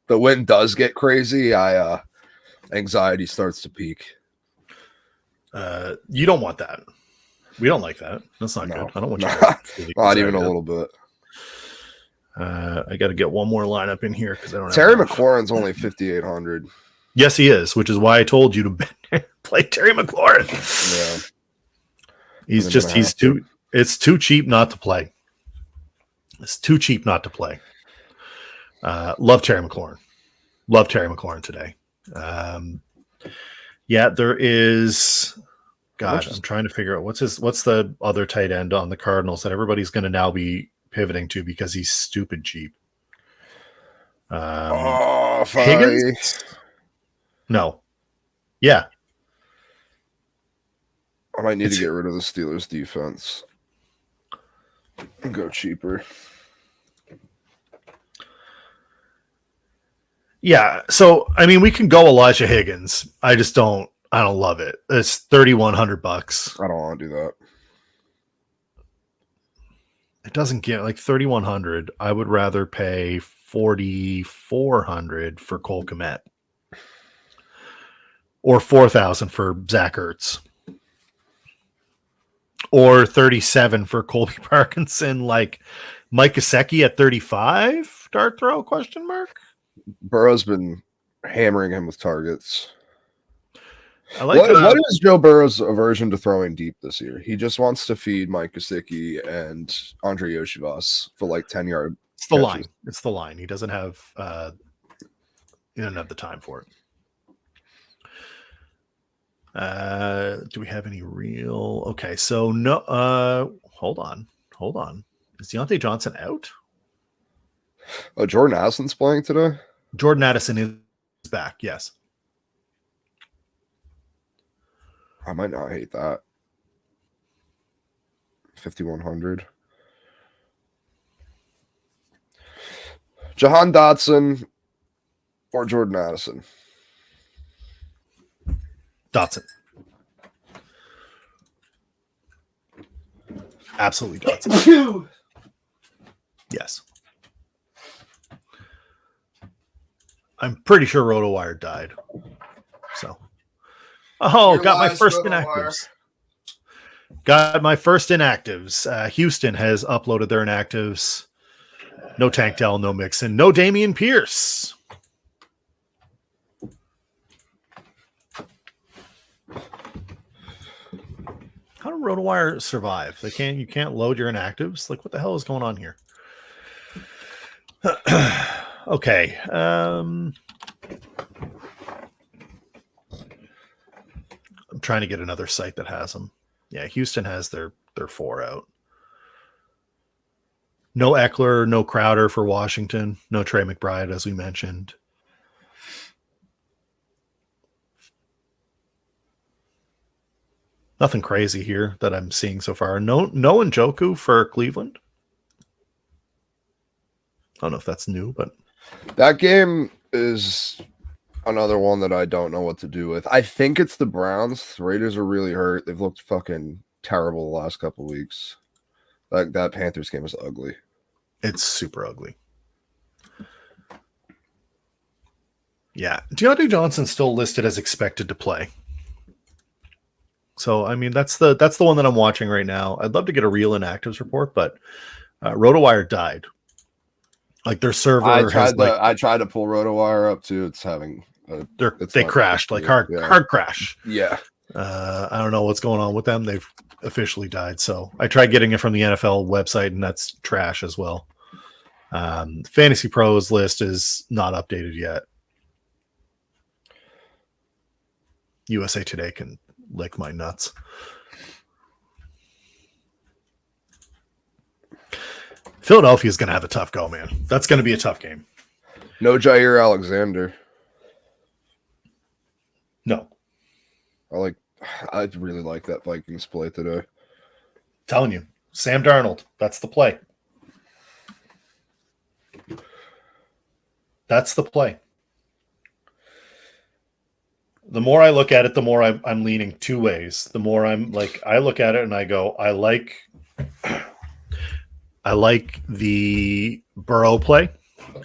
the wind does get crazy, anxiety starts to peak. You don't want that. We don't like that. That's not good. I don't want you to not even a little bit. I got to get one more lineup in here because I don't. Terry McLaurin's only 5,800. Yes, he is, which is why I told you to play Terry McLaurin. Yeah, it's too cheap not to play. It's too cheap not to play. Love Terry McLaurin. Love Terry McLaurin today. Yeah, there is. God, I'm trying to figure out what's the other tight end on the Cardinals that everybody's going to now be pivoting to because he's stupid cheap. Higgins? No. Yeah. I might need to get rid of the Steelers defense and go cheaper. Yeah, so I mean, we can go Elijah Higgins. I don't love it. It's $3,100. I don't want to do that. It doesn't get $3,100. I would rather pay $4,400 for Cole Kmet or $4,000 for Zach Ertz or $37,000 for Colby Parkinson. Mike Gesicki at $35. Dart throw ? Burrow's been hammering him with targets. What is Joe Burrow's aversion to throwing deep this year? He just wants to feed Mike Gesicki and Andre Yoshivas for 10-yard. It's the line. It's the line. He doesn't have the time for it. Do we have any real? Okay, so no. Hold on. Is Deontay Johnson out? Oh, Jordan Addison's playing today? Jordan Addison is back, yes. I might not hate that. 5,100. Jahan Dotson or Jordan Addison? Dotson. Absolutely Dotson. Yes. I'm pretty sure RotoWire died. So. Oh, got my first inactives. Houston has uploaded their inactives. No Tank Dell, no Mixon, no Damian Pierce. How did RotoWire survive? You can't load your inactives. What the hell is going on here? Okay. I'm trying to get another site that has them. Yeah, Houston has their 4 out. No Eckler, no Crowder for Washington, no Trey McBride, as we mentioned. Nothing crazy here that I'm seeing so far. No Njoku for Cleveland. I don't know if that's new, but that game is another one that I don't know what to do with. I think it's the Browns. The Raiders are really hurt. They've looked fucking terrible the last couple weeks. Like that Panthers game was ugly. It's super ugly. Yeah, Deontay Johnson's still listed as expected to play. So I mean that's the one that I'm watching right now. I'd love to get a real inactives report, but RotoWire died. Like their server I tried to pull RotoWire up too. It's having they crashed like hard crash. Yeah. I don't know what's going on with them. They've officially died. So I tried getting it from the NFL website, and that's trash as well. Fantasy Pros list is not updated yet. USA Today can lick my nuts. Philadelphia is going to have a tough go, man. That's going to be a tough game. No Jair Alexander. No. I really like that Vikings play today. Telling you, Sam Darnold. That's the play. That's the play. The more I look at it, the more I'm leaning 2 ways. The more I'm like, I look at it and I go, I like the Burrow play.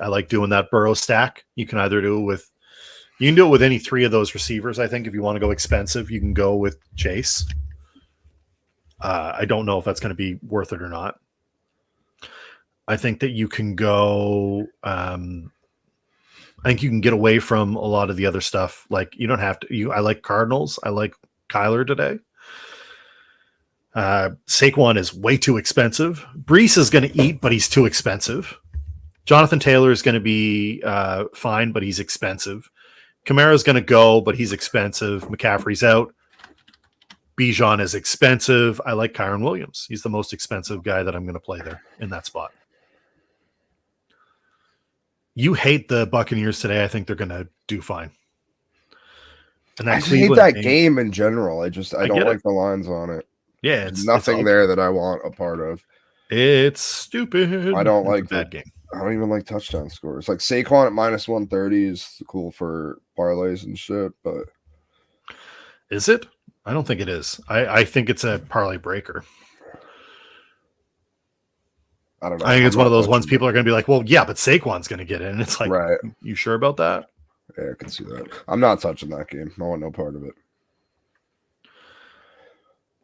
I like doing that Burrow stack. You can either do it with any 3 of those receivers. I think if you want to go expensive, you can go with Chase. I don't know if that's going to be worth it or not. I think that you can go. I think you can get away from a lot of the other stuff. Like you don't have to. I like Cardinals. I like Kyler today. Saquon is way too expensive. Brees is going to eat, but he's too expensive. Jonathan Taylor is going to be fine, but he's expensive. Kamara's going to go, but he's expensive. McCaffrey's out. Bijan is expensive. I like Kyron Williams. He's the most expensive guy that I'm going to play there in that spot. You hate the Buccaneers today. I think they're going to do fine. And I hate that game in general. I don't like the lines on it. Yeah, it's nothing there that I want a part of. It's stupid. I don't like that game. I don't even like touchdown scores. Like Saquon at -130 is cool for parlays and shit, but is it? I don't think it is. I think it's a parlay breaker. I don't know. I think it's one of those ones people are going to be like, well, yeah, but Saquon's going to get it. And it's like, right. You sure about that? Yeah, I can see that. I'm not touching that game. I want no part of it.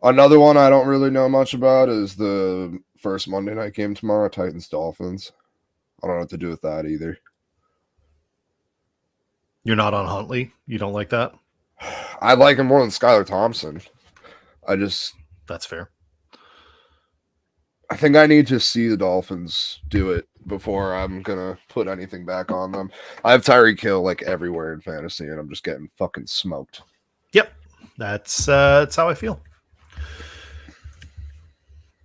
Another one I don't really know much about is the first Monday night game tomorrow, Titans-Dolphins. I don't know what to do with that either. You're not on Huntley? You don't like that? I like him more than Skylar Thompson. That's fair. I think I need to see the Dolphins do it before I'm going to put anything back on them. I have Tyreek Hill like everywhere in fantasy, and I'm just getting fucking smoked. Yep. That's how I feel.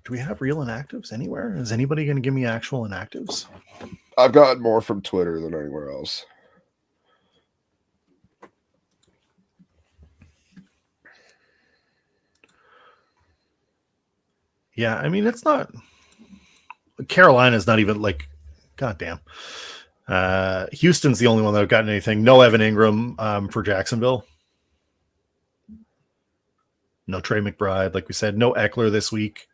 Do we have real inactives anywhere? Is anybody going to give me actual inactives? I've gotten more from Twitter than anywhere else. Yeah, I mean, it's not. Carolina's not even like, goddamn. Houston's the only one that I've gotten anything. No Evan Ingram for Jacksonville. No Trey McBride, like we said. No Eckler this week.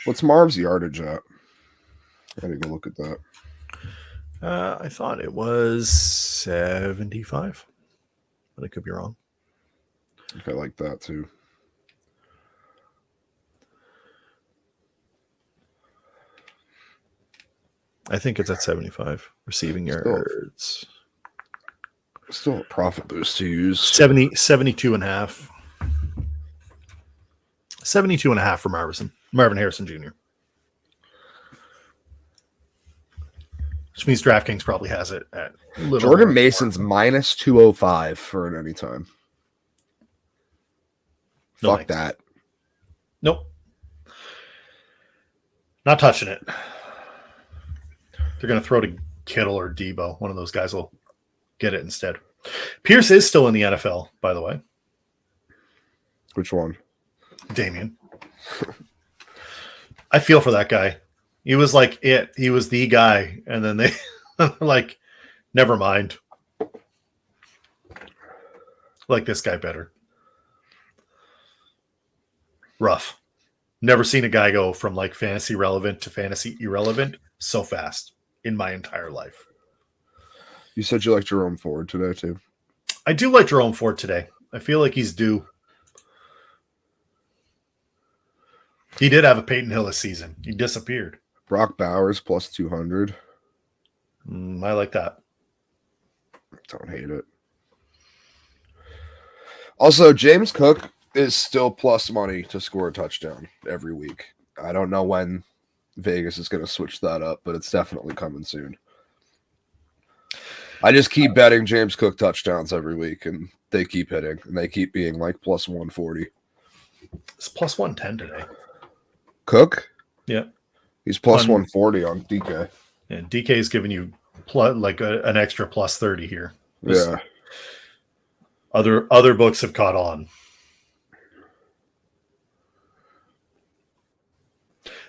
What's Marv's yardage at? I gotta go look at that. I thought it was 75, but I could be wrong. I like that too. I think it's at 75 receiving yards. Still a profit boost to use. 72 and a half. 72 and a half for Marvin Harrison Jr. Which means DraftKings probably has it at Jordan Mason's minus 205 for an anytime. No Fuck thanks. that. Nope. Not touching it. They're going to throw to Kittle or Debo. One of those guys will get it instead. Pierce is still in the NFL, by the way. Which one? Damien. I feel for that guy. He was like it. He was the guy. And then they like, never mind. Like this guy better. Rough. Never seen a guy go from like fantasy relevant to fantasy irrelevant so fast in my entire life. You said you like Jerome Ford today, too. I do like Jerome Ford today. I feel like he's due. He did have a Peyton Hillis season. He disappeared. Brock Bowers plus 200. I like that. Don't hate it. Also, James Cook is still plus money to score a touchdown every week. I don't know when Vegas is going to switch that up, but it's definitely coming soon. I just keep betting James Cook touchdowns every week, and they keep hitting, and they keep being like plus 140. It's plus 110 today. Cook? Yeah. He's plus 140 on DK. And DK is giving you like an extra plus 30 here. Yeah. Other books have caught on.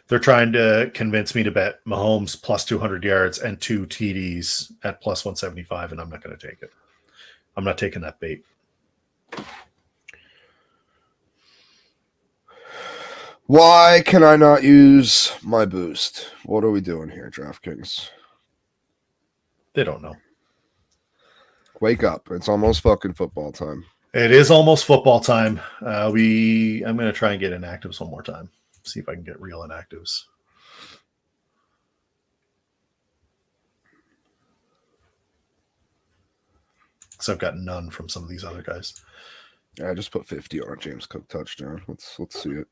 They're trying to convince me to bet Mahomes plus 200 yards and 2 TDs at plus 175, and I'm not going to take it. I'm not taking that bait. Why can I not use my boost? What are we doing here, DraftKings? They don't know. Wake up. It's almost fucking football time. It is almost football time. I'm going to try and get inactives one more time. See if I can get real inactives. Because I've got none from some of these other guys. Yeah, I just put 50 on a James Cook touchdown. Let's see it.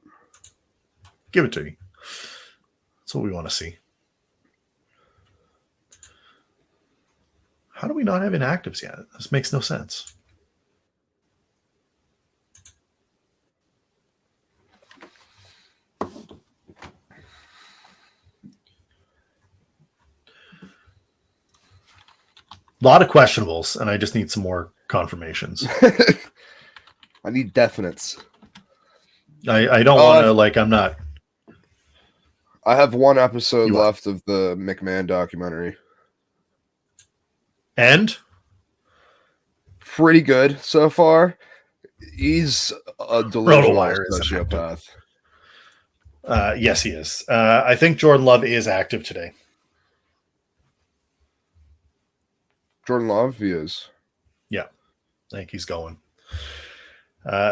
Give it to me. That's what we want to see. How do we not have inactives yet? This makes no sense. A lot of questionables, and I just need some more confirmations. I need definites. I don't want to, like, I'm not. I have one episode left of the McMahon documentary. And? Pretty good so far. He's a delusional sociopath. Yes, he is. I think Jordan Love is active today. Jordan Love, he is. Yeah, I think he's going.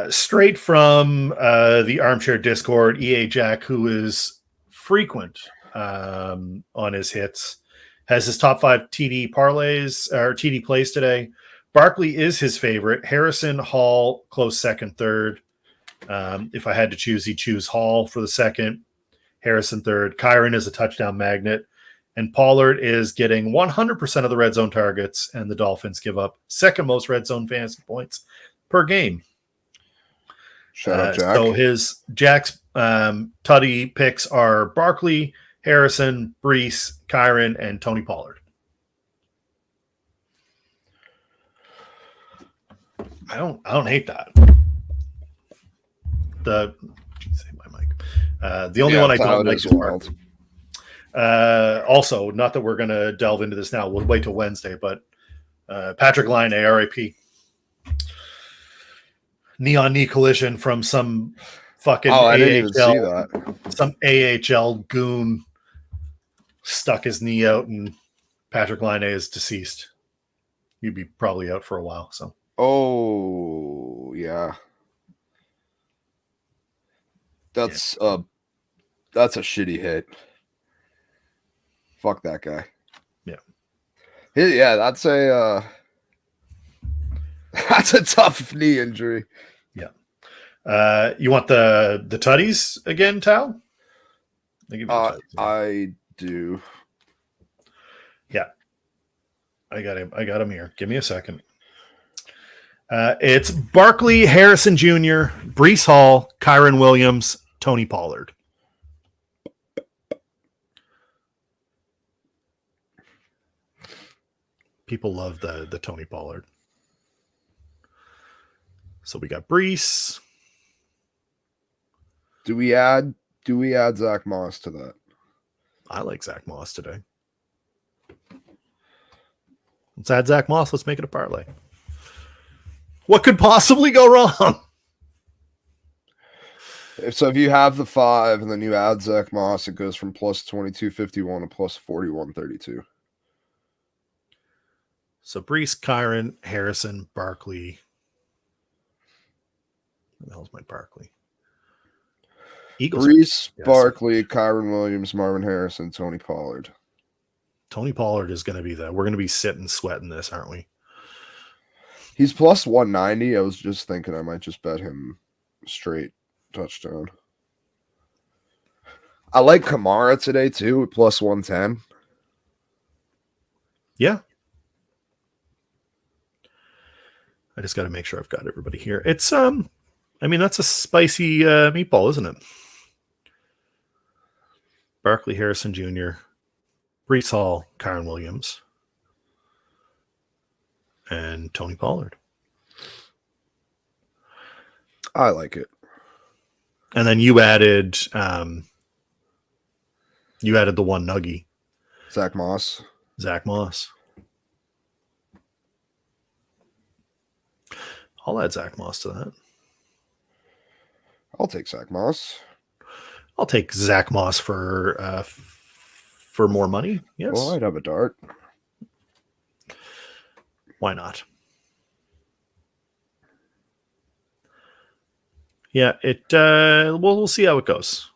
Straight from the Armchair Discord, EA Jack, who is frequent on his hits, has his top 5 TD parlays or TD plays today. Barkley is his favorite. Harrison, Hall, close second, third. If I had to choose, he'd choose Hall for the second, Harrison third. Kyron is a touchdown magnet. And Pollard is getting 100% of the red zone targets, and the Dolphins give up second most red zone fantasy points per game. Shout out, Jack. So Jack's Tutty picks are Barkley, Harrison, Brees, Kyron, and Tony Pollard. I don't hate that. The only one I don't like is Barkley. Also, not that we're going to delve into this now. We'll wait till Wednesday, but Patrick Line, ARIP. Neon knee collision from some fucking I didn't even see that. Some AHL goon stuck his knee out, and Patrick Line is deceased. He'd be probably out for a while. So. Oh yeah, that's a shitty hit. Fuck that guy. Yeah. Yeah, that's a tough knee injury. Yeah. You want the tutties again, Tal? I'll give you the choice. I do. Yeah. I got him here. Give me a second. It's Barkley, Harrison Jr., Brees Hall, Kyron Williams, Tony Pollard. People love the Tony Pollard. So we got Brees. Do we add Zach Moss to that? I like Zach Moss today. Let's add Zach Moss. Let's make it a parlay. What could possibly go wrong? So if you have the 5 and then you add Zach Moss, it goes from plus 2251 to plus 4132. So Brees, Kyron, Harrison, Barkley. Where the hell's my Barkley? Eagles. Brees, Yes. Barkley, Kyron Williams, Marvin Harrison, Tony Pollard. Tony Pollard is going to be we're going to be sitting sweating this, aren't we? He's plus 190. I was just thinking I might just bet him straight touchdown. I like Kamara today too, plus 110. Yeah. I just got to make sure I've got everybody here. It's I mean, that's a spicy meatball, isn't it? Barkley, Harrison Jr., Brees Hall, Kyron Williams, and Tony Pollard. I like it. And then you added the one nuggie, Zach Moss. Zach Moss. I'll add Zach Moss to that. I'll take Zach Moss. I'll take Zach Moss for more money. Yes. Well, I'd have a dart. Why not? Yeah, we'll see how it goes.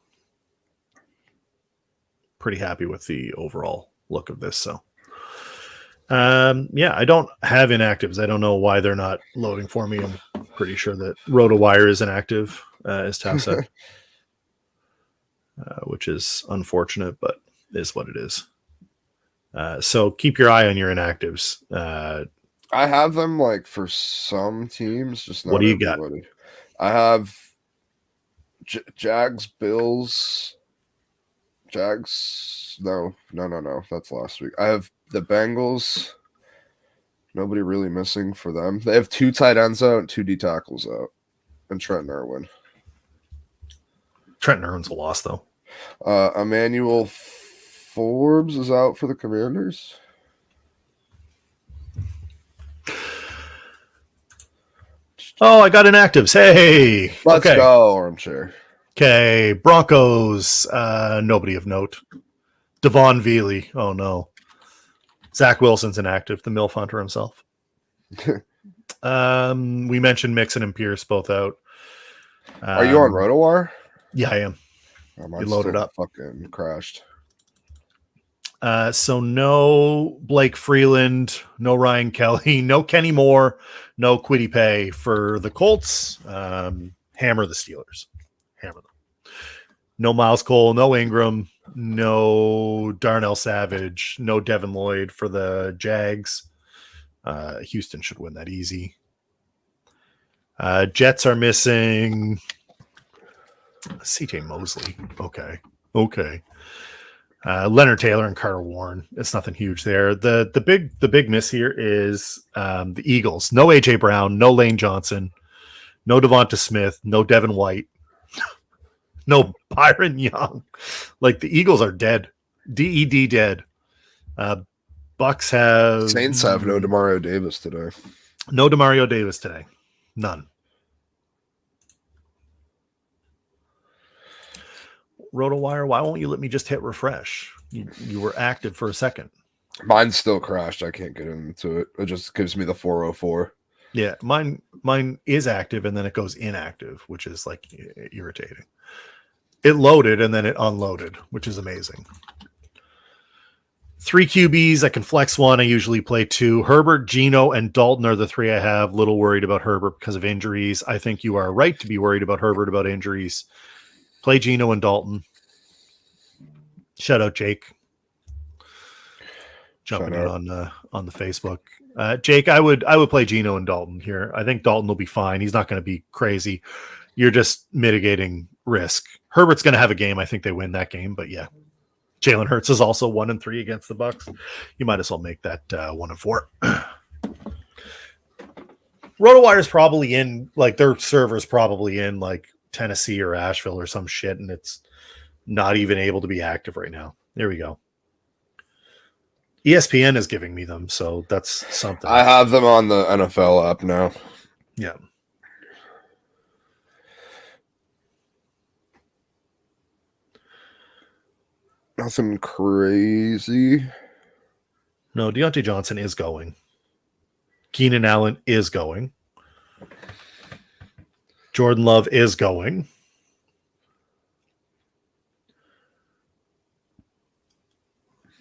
Pretty happy with the overall look of this. So, yeah, I don't have inactives. I don't know why they're not loading for me. I'm pretty sure that RotoWire is inactive, as Taf said, which is unfortunate, but is what it is. So keep your eye on your inactives. I have them like for some teams, just not what do you everybody. I have Jags, Bills, Jags. No. That's last week. I have the Bengals. Nobody really missing for them. They have 2 tight ends out and 2 D tackles out, and Trent Irwin. Trent Irwin's a loss, though. Emmanuel Forbes is out for the Commanders. Oh, I got inactives. Hey, Let's okay. go, armchair. Okay, Broncos. Nobody of note. Devon Veely. Oh no. Zach Wilson's inactive. The MILF Hunter himself. We mentioned Mixon and Pierce both out. Are you on RotoWire? Yeah, I am. You loaded up. Fucking crashed. So no Blake Freeland, no Ryan Kelly, no Kenny Moore, no Kwity Paye for the Colts. Hammer the Steelers. Hammer them. No Miles Cole, no Ingram, no Darnell Savage, no Devin Lloyd for the Jags. Houston should win that easy. Jets are missing CJ Mosley. Okay. Leonard Taylor and Carter Warren. It's nothing huge there. The big miss here is the Eagles. No AJ Brown, no Lane Johnson, no Devonta Smith, no Devin White, no Byron Young. Like the Eagles are dead. DED dead. Bucks have Saints have no Demario Davis today. No Demario Davis today. None. RotoWire, why won't you let me just hit refresh? You were active for a second. Mine's still crashed. I can't get into it. It just gives me the 404. Yeah, mine is active and then it goes inactive, which is like irritating. It loaded and then it unloaded, which is amazing. 3 QBs. I can flex 1. I usually play 2. Herbert, Geno, and Dalton are the 3 I have. Little worried about Herbert because of injuries. I think you are right to be worried about Herbert about injuries. Play Geno and Dalton. Shout out Jake. Jumping Shout in on the Facebook. Jake, I would play Geno and Dalton here. I think Dalton will be fine. He's not going to be crazy. You're just mitigating risk. Herbert's going to have a game. I think they win that game, but yeah. Jalen Hurts is also 1-3 against the Bucs. You might as well make that 1-4. RotoWire's probably in, like, their server's probably in, like, Tennessee or Asheville or some shit, and it's not even able to be active right now. There we go. ESPN is giving me them, so that's something. I have them on the NFL app now. Yeah. Nothing crazy. No, Deontay Johnson is going. Keenan Allen is going. Jordan Love is going.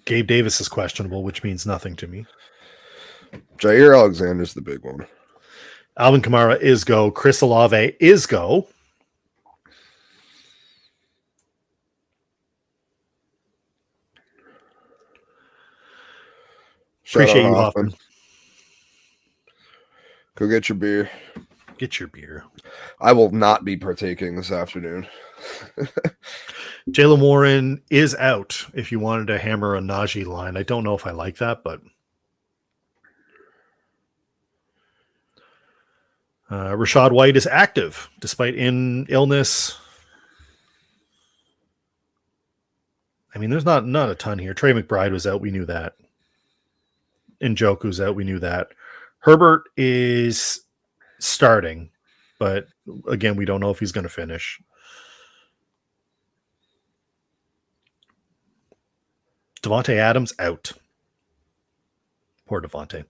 Gabe Davis is questionable, which means nothing to me. Jair Alexander's the big one. Alvin Kamara is go. Chris Olave is go. Appreciate you, Hoffman. Go get your beer. Get your beer. I will not be partaking this afternoon. Jaylen Warren is out if you wanted to hammer a Najee line. I don't know if I like that, but Rachaad White is active despite illness. I mean, there's not a ton here. Trey McBride was out. We knew that. Njoku's out. We knew that. Herbert is starting, but again, we don't know if he's going to finish. Devontae Adams out. Poor Devontae.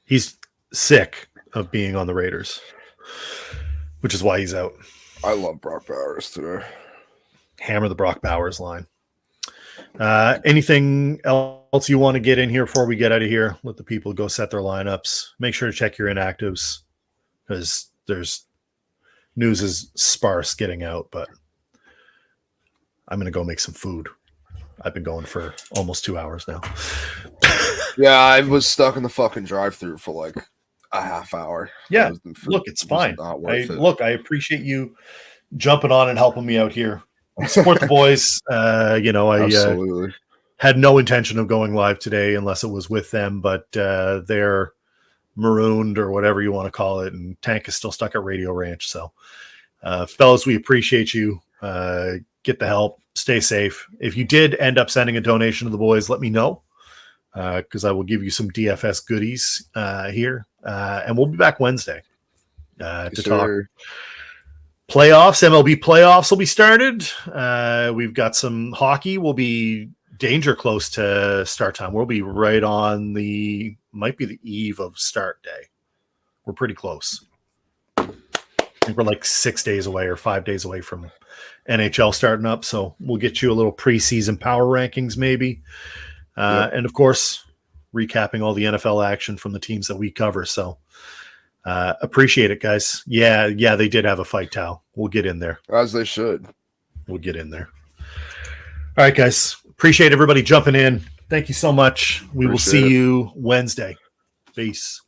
He's sick of being on the Raiders, which is why he's out. I love Brock Bowers today. Hammer the Brock Bowers line. Anything else you want to get in here before we get out of here? Let the people go set their lineups. Make sure to check your inactives because there's news is sparse getting out, but I'm going to go make some food. I've been going for almost 2 hours now. Yeah, I was stuck in the fucking drive-thru for like a half hour. Yeah, look, it's fine. I appreciate you jumping on and helping me out here. Support the boys. I had no intention of going live today unless it was with them, but they're marooned or whatever you want to call it, and Tank is still stuck at Radio Ranch. So, fellas, we appreciate you. Get the help. Stay safe. If you did end up sending a donation to the boys, let me know because I will give you some DFS goodies here. And we'll be back Wednesday to talk. Playoffs, MLB playoffs will be started. We've got some hockey. We'll be danger close to start time. We'll be right on might be the eve of start day. We're pretty close. I think we're like 6 days away or 5 days away from NHL starting up. So we'll get you a little preseason power rankings maybe. And of course, recapping all the NFL action from the teams that we cover. So appreciate it, guys. Yeah, they did have a fight, Tao. We'll get in there. As they should. We'll get in there. All right, guys. Appreciate everybody jumping in. Thank you so much. We will see you Wednesday. Peace.